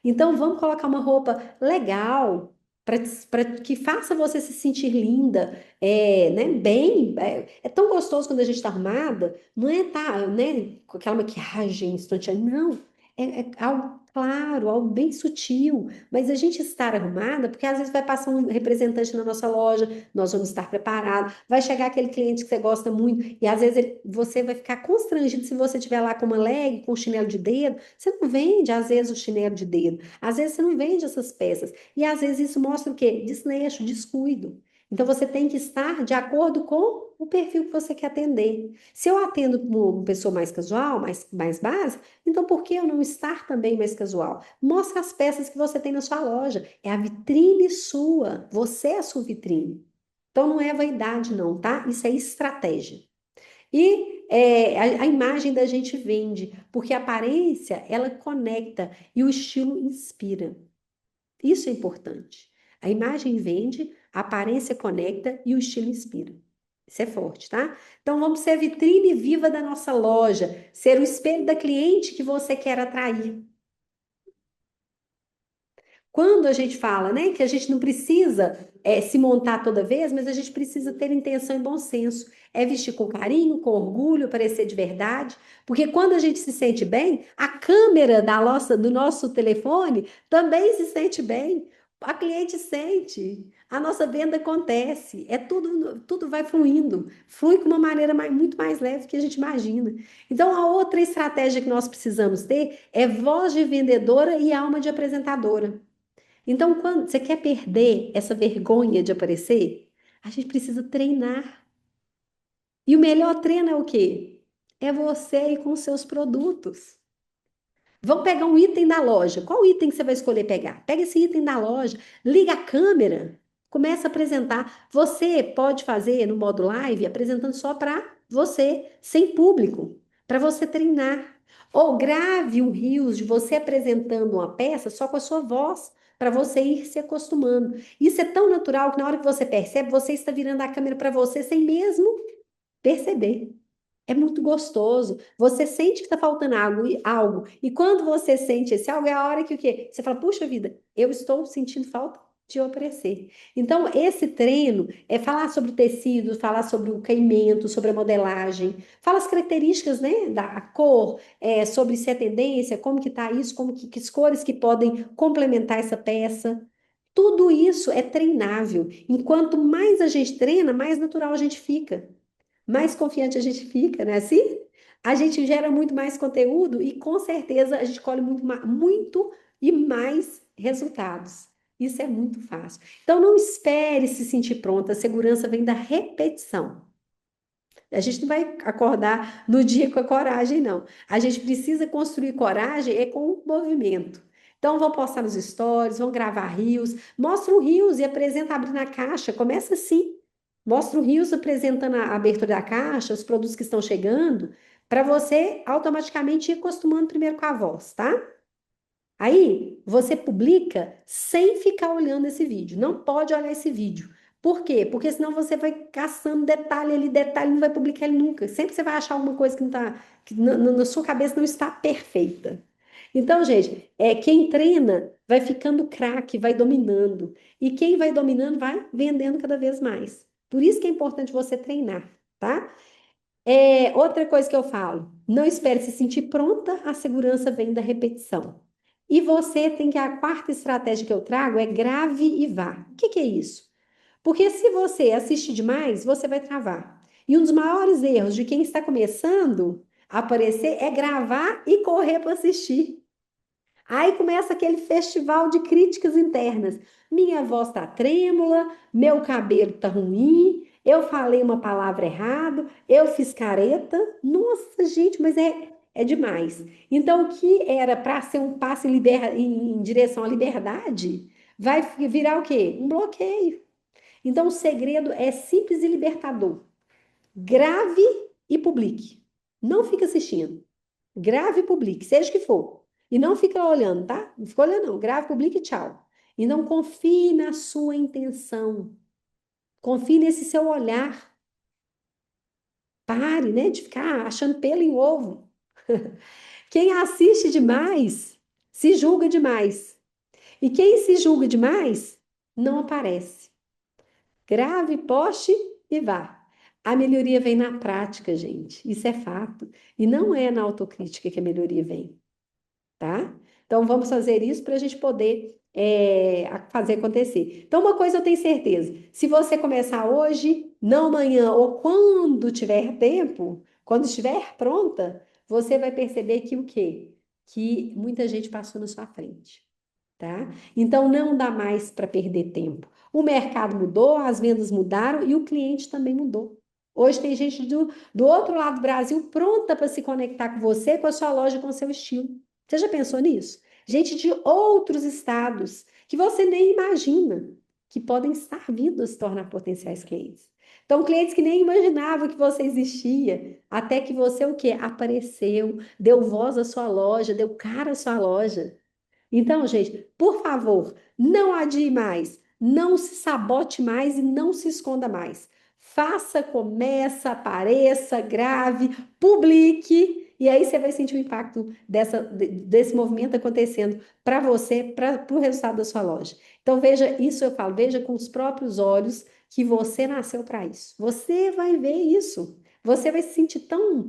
Então vamos colocar uma roupa legal, para que faça você se sentir linda, né, bem. É tão gostoso quando a gente está arrumada, não é tá, né, com aquela maquiagem instantânea, não. É algo claro, algo bem sutil. Mas a gente estar arrumada, porque às vezes vai passar um representante na nossa loja, nós vamos estar preparados, vai chegar aquele cliente que você gosta muito, e às vezes você vai ficar constrangido se você estiver lá com uma leg, com um chinelo de dedo. Você não vende, às vezes, o chinelo de dedo. Às vezes você não vende essas peças. E às vezes isso mostra o quê? Desleixo, descuido. Então você tem que estar de acordo com o perfil que você quer atender. Se eu atendo uma pessoa mais casual, mais básica, então por que eu não estar também mais casual? Mostra as peças que você tem na sua loja. É a vitrine sua. Você é a sua vitrine. Então não é vaidade, não, tá? Isso é estratégia. E a imagem da gente vende, porque a aparência ela conecta e o estilo inspira. Isso é importante. A imagem vende, a aparência conecta e o estilo inspira. Isso é forte, tá? Então vamos ser a vitrine viva da nossa loja, ser o espelho da cliente que você quer atrair. Quando a gente fala, né, que a gente não precisa se montar toda vez, mas a gente precisa ter intenção e bom senso. É vestir com carinho, com orgulho, parecer de verdade, porque quando a gente se sente bem, a câmera do nosso telefone também se sente bem. A cliente sente, a nossa venda acontece, tudo vai fluindo, flui com uma maneira muito mais leve que a gente imagina. Então, a outra estratégia que nós precisamos ter é voz de vendedora e alma de apresentadora. Então, quando você quer perder essa vergonha de aparecer, a gente precisa treinar. E o melhor treino é o quê? É você ir com os seus produtos. Vamos pegar um item da loja. Qual item que você vai escolher pegar? Pega esse item da loja, liga a câmera, começa a apresentar. Você pode fazer no modo live apresentando só para você, sem público, para você treinar. Ou grave um reels de você apresentando uma peça só com a sua voz, para você ir se acostumando. Isso é tão natural que na hora que você percebe, você está virando a câmera para você sem mesmo perceber. É muito gostoso. Você sente que está faltando algo. E quando você sente esse algo, é a hora que o quê? Você fala, puxa vida, eu estou sentindo falta de eu aparecer. Então, esse treino é falar sobre o tecido, falar sobre o caimento, sobre a modelagem, fala as características, né, da cor, sobre se é tendência, como que tá isso, que as cores que podem complementar essa peça. Tudo isso é treinável. Enquanto mais a gente treina, mais natural a gente fica, mais confiante a gente fica, né? Assim, a gente gera muito mais conteúdo e com certeza a gente colhe muito e mais resultados. Isso é muito fácil. Então não espere se sentir pronta, a segurança vem da repetição. A gente não vai acordar no dia com a coragem, não. A gente precisa construir coragem com o movimento. Então, vão postar nos stories, vão gravar rios, mostra o rios e apresenta abrindo a caixa. Começa assim. Mostra o rios apresentando a abertura da caixa, os produtos que estão chegando, para você automaticamente ir acostumando primeiro com a voz, tá? Aí você publica sem ficar olhando esse vídeo. Não pode olhar esse vídeo. Por quê? Porque senão você vai caçando detalhe ali, detalhe, não vai publicar ele nunca. Sempre você vai achar alguma coisa que não tá, que na sua cabeça não está perfeita. Então, gente, quem treina vai ficando craque, vai dominando. E quem vai dominando vai vendendo cada vez mais. Por isso que é importante você treinar, tá? Outra coisa que eu falo, não espere se sentir pronta, a segurança vem da repetição. E você tem que, a quarta estratégia que eu trago é grave e vá. O que que é isso? Porque se você assistir demais, você vai travar. E um dos maiores erros de quem está começando a aparecer é gravar e correr para assistir. Aí começa aquele festival de críticas internas. Minha voz tá trêmula, meu cabelo tá ruim, eu falei uma palavra errada, eu fiz careta. Nossa, gente, mas é demais. Então, o que era para ser um passo em direção à liberdade, vai virar o quê? Um bloqueio. Então, o segredo é simples e libertador. Grave e publique. Não fica assistindo. Grave e publique, seja o que for. E não fica olhando, tá? Não fica olhando, não. Grave, publique e tchau. E não confie na sua intenção. Confie nesse seu olhar. Pare, né, de ficar achando pelo em ovo. Quem assiste demais se julga demais. E quem se julga demais não aparece. Grave, poste e vá. A melhoria vem na prática, gente. Isso é fato. E não é na autocrítica que a melhoria vem, tá? Então vamos fazer isso para a gente poder fazer acontecer. Então, uma coisa eu tenho certeza: se você começar hoje, não amanhã, ou quando tiver tempo, quando estiver pronta, você vai perceber que o quê? Que muita gente passou na sua frente, tá? Então não dá mais para perder tempo. O mercado mudou, as vendas mudaram e o cliente também mudou. Hoje tem gente do outro lado do Brasil pronta para se conectar com você, com a sua loja, com o seu estilo. Você já pensou nisso? Gente de outros estados que você nem imagina que podem estar vindo a se tornar potenciais clientes. Então, clientes que nem imaginavam que você existia, até que você o quê? Apareceu, deu voz à sua loja, deu cara à sua loja. Então, gente, por favor, não adie mais, não se sabote mais e não se esconda mais. Faça, começa, apareça, grave, publique, e aí você vai sentir o impacto desse movimento acontecendo para você, para o resultado da sua loja. Então, veja, isso eu falo, veja com os próprios olhos que você nasceu para isso. Você vai ver isso. Você vai se sentir tão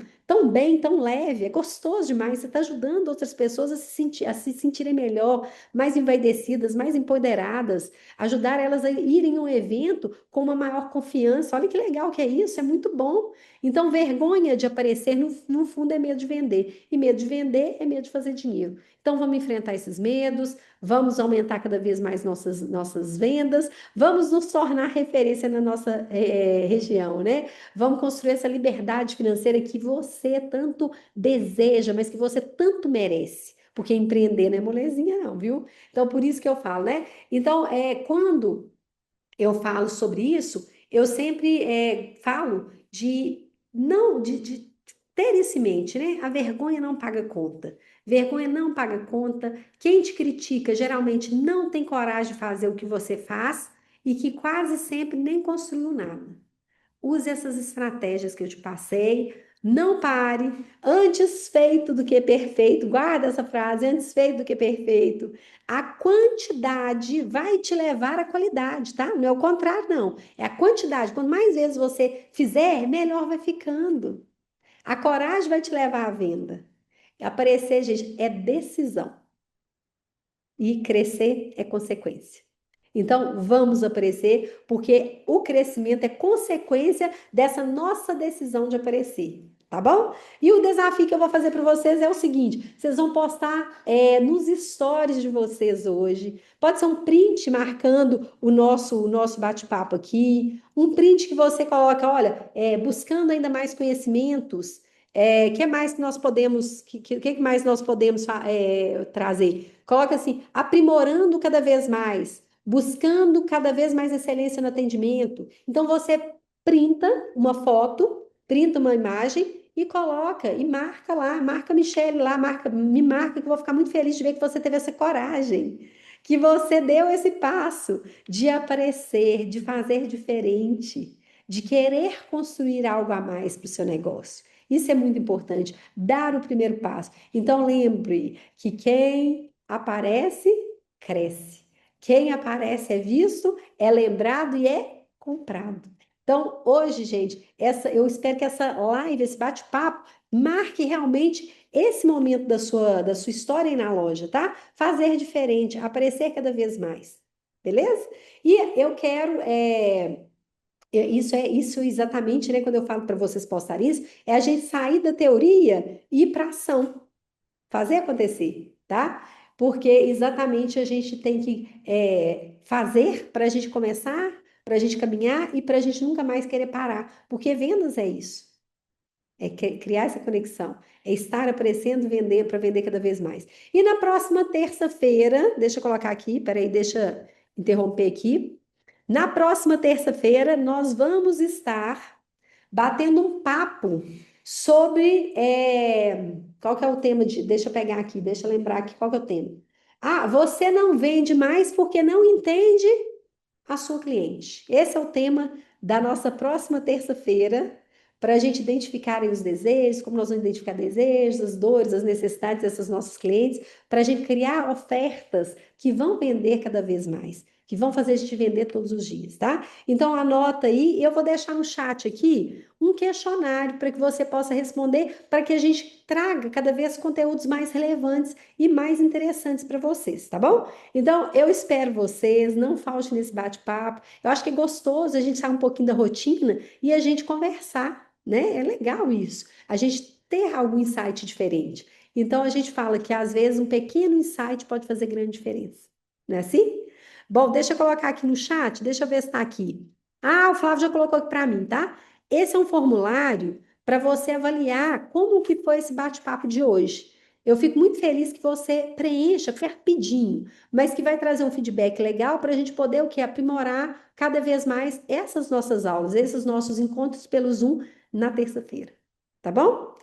bem, tão leve, é gostoso demais. Você está ajudando outras pessoas a se sentirem melhor, mais envaidecidas, mais empoderadas, ajudar elas a irem a um evento com uma maior confiança. Olha que legal que é isso, é muito bom. Então, vergonha de aparecer, no fundo, é medo de vender. E medo de vender é medo de fazer dinheiro. Então, vamos enfrentar esses medos, vamos aumentar cada vez mais nossas vendas, vamos nos tornar referência na nossa região, né? Vamos construir essa liberdade financeira que você tanto deseja, mas que você tanto merece. Porque empreender não é molezinha, não, viu? Então, por isso que eu falo, né? Então, quando eu falo sobre isso, eu sempre falo de não de ter isso em mente, né? A vergonha não paga conta. Vergonha não paga conta. Quem te critica geralmente não tem coragem de fazer o que você faz e que quase sempre nem construiu nada. Use essas estratégias que eu te passei. Não pare. Antes feito do que perfeito. Guarda essa frase: antes feito do que perfeito. A quantidade vai te levar à qualidade, tá? Não é o contrário, não. É a quantidade. Quanto mais vezes você fizer, melhor vai ficando. A coragem vai te levar à venda. Aparecer, gente, é decisão. E crescer é consequência. Então, vamos aparecer, porque o crescimento é consequência dessa nossa decisão de aparecer, tá bom? E o desafio que eu vou fazer para vocês é o seguinte: vocês vão postar nos stories de vocês hoje. Pode ser um print marcando o nosso bate-papo aqui, um print que você coloca, olha, buscando ainda mais conhecimentos. Que mais que nós podemos, que mais nós podemos trazer? Coloca assim, aprimorando cada vez mais, buscando cada vez mais excelência no atendimento. Então você printa uma foto, printa uma imagem e coloca e marca lá, marca a Michele lá, me marca que eu vou ficar muito feliz de ver que você teve essa coragem, que você deu esse passo de aparecer, de fazer diferente, de querer construir algo a mais para o seu negócio. Isso é muito importante, dar o primeiro passo. Então lembre que quem aparece, cresce. Quem aparece é visto, é lembrado e é comprado. Então, hoje, gente, eu espero que essa live, esse bate-papo, marque realmente esse momento da sua história aí na loja, tá? Fazer diferente, aparecer cada vez mais. Beleza? E eu quero. Isso exatamente, né? Quando eu falo para vocês postarem isso, é a gente sair da teoria e ir para ação. Fazer acontecer, tá? Porque exatamente a gente tem que fazer para a gente começar, para a gente caminhar e para a gente nunca mais querer parar. Porque vendas é isso. É criar essa conexão. É estar aparecendo, vender para vender cada vez mais. E na próxima terça-feira, deixa eu colocar aqui, peraí, deixa eu interromper aqui. Na próxima terça-feira, nós vamos estar batendo um papo sobre qual que é o tema de. Deixa eu pegar aqui, deixa eu lembrar aqui qual que é o tema. Ah, você não vende mais porque não entende a sua cliente. Esse é o tema da nossa próxima terça-feira, para a gente identificar aí os desejos, como nós vamos identificar desejos, as dores, as necessidades desses nossos clientes, para a gente criar ofertas que vão vender cada vez mais. que vão fazer a gente vender todos os dias, tá? Então anota aí, eu vou deixar no chat aqui um questionário para que você possa responder, para que a gente traga cada vez conteúdos mais relevantes e mais interessantes para vocês, tá bom? Então eu espero vocês, não falte nesse bate-papo. Eu acho que é gostoso a gente sair um pouquinho da rotina e a gente conversar, né? É legal isso. A gente ter algum insight diferente. Então a gente fala que às vezes um pequeno insight pode fazer grande diferença. Não é assim? Bom, deixa eu colocar aqui no chat, deixa eu ver se está aqui. Ah, o Flávio já colocou aqui para mim, tá? Esse é um formulário para você avaliar como que foi esse bate-papo de hoje. Eu fico muito feliz que você preencha rapidinho, mas que vai trazer um feedback legal para a gente poder o quê? Aprimorar cada vez mais essas nossas aulas, esses nossos encontros pelo Zoom na terça-feira. Tá bom?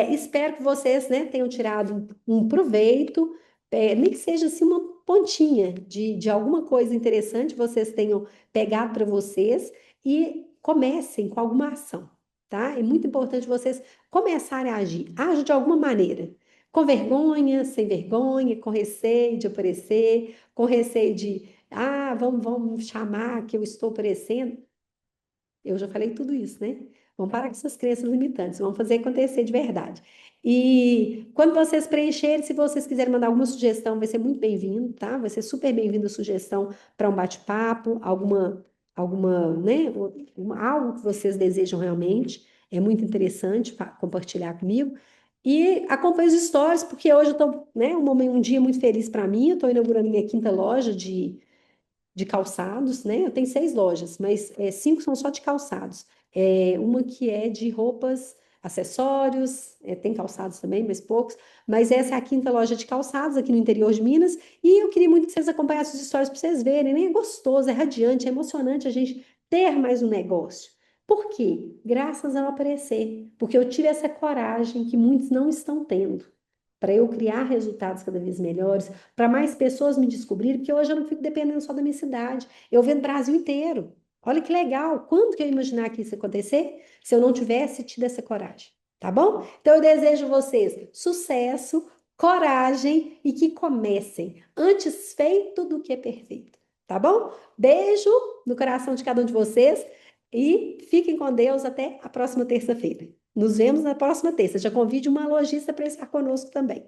Espero que vocês, né, tenham tirado um proveito, nem que seja assim uma pontinha de alguma coisa interessante vocês tenham pegado para vocês e comecem com alguma ação, tá? É muito importante vocês começarem a agir. Ajam de alguma maneira. Com vergonha, sem vergonha, com receio de aparecer, com receio de, vamos me chamar que eu estou aparecendo. Eu já falei tudo isso, né? Vamos parar com essas crenças limitantes, vamos fazer acontecer de verdade. E quando vocês preencherem, se vocês quiserem mandar alguma sugestão, vai ser muito bem-vindo, tá? Vai ser super bem-vindo a sugestão para um bate-papo, né? Algo que vocês desejam realmente. É muito interessante compartilhar comigo. E acompanhe os stories, porque hoje eu estou, né? Um dia muito feliz para mim. Eu estou inaugurando minha quinta loja de calçados, né? Eu tenho 6 lojas, mas 5 são só de calçados. Uma que é de roupas, acessórios, tem calçados também, mas poucos. Mas essa é a quinta loja de calçados aqui no interior de Minas. E eu queria muito que vocês acompanhassem os stories para vocês verem, né? É gostoso, é radiante, é emocionante a gente ter mais um negócio. Por quê? Graças ao aparecer. Porque eu tive essa coragem que muitos não estão tendo para eu criar resultados cada vez melhores, para mais pessoas me descobrirem, porque hoje eu não fico dependendo só da minha cidade, eu vendo o Brasil inteiro. Olha que legal, quando que eu ia imaginar que isso ia acontecer se eu não tivesse tido essa coragem, tá bom? Então eu desejo a vocês sucesso, coragem e que comecem antes feito do que perfeito, tá bom? Beijo no coração de cada um de vocês e fiquem com Deus até a próxima terça-feira. Nos vemos na próxima terça. Já convide uma lojista para estar conosco também.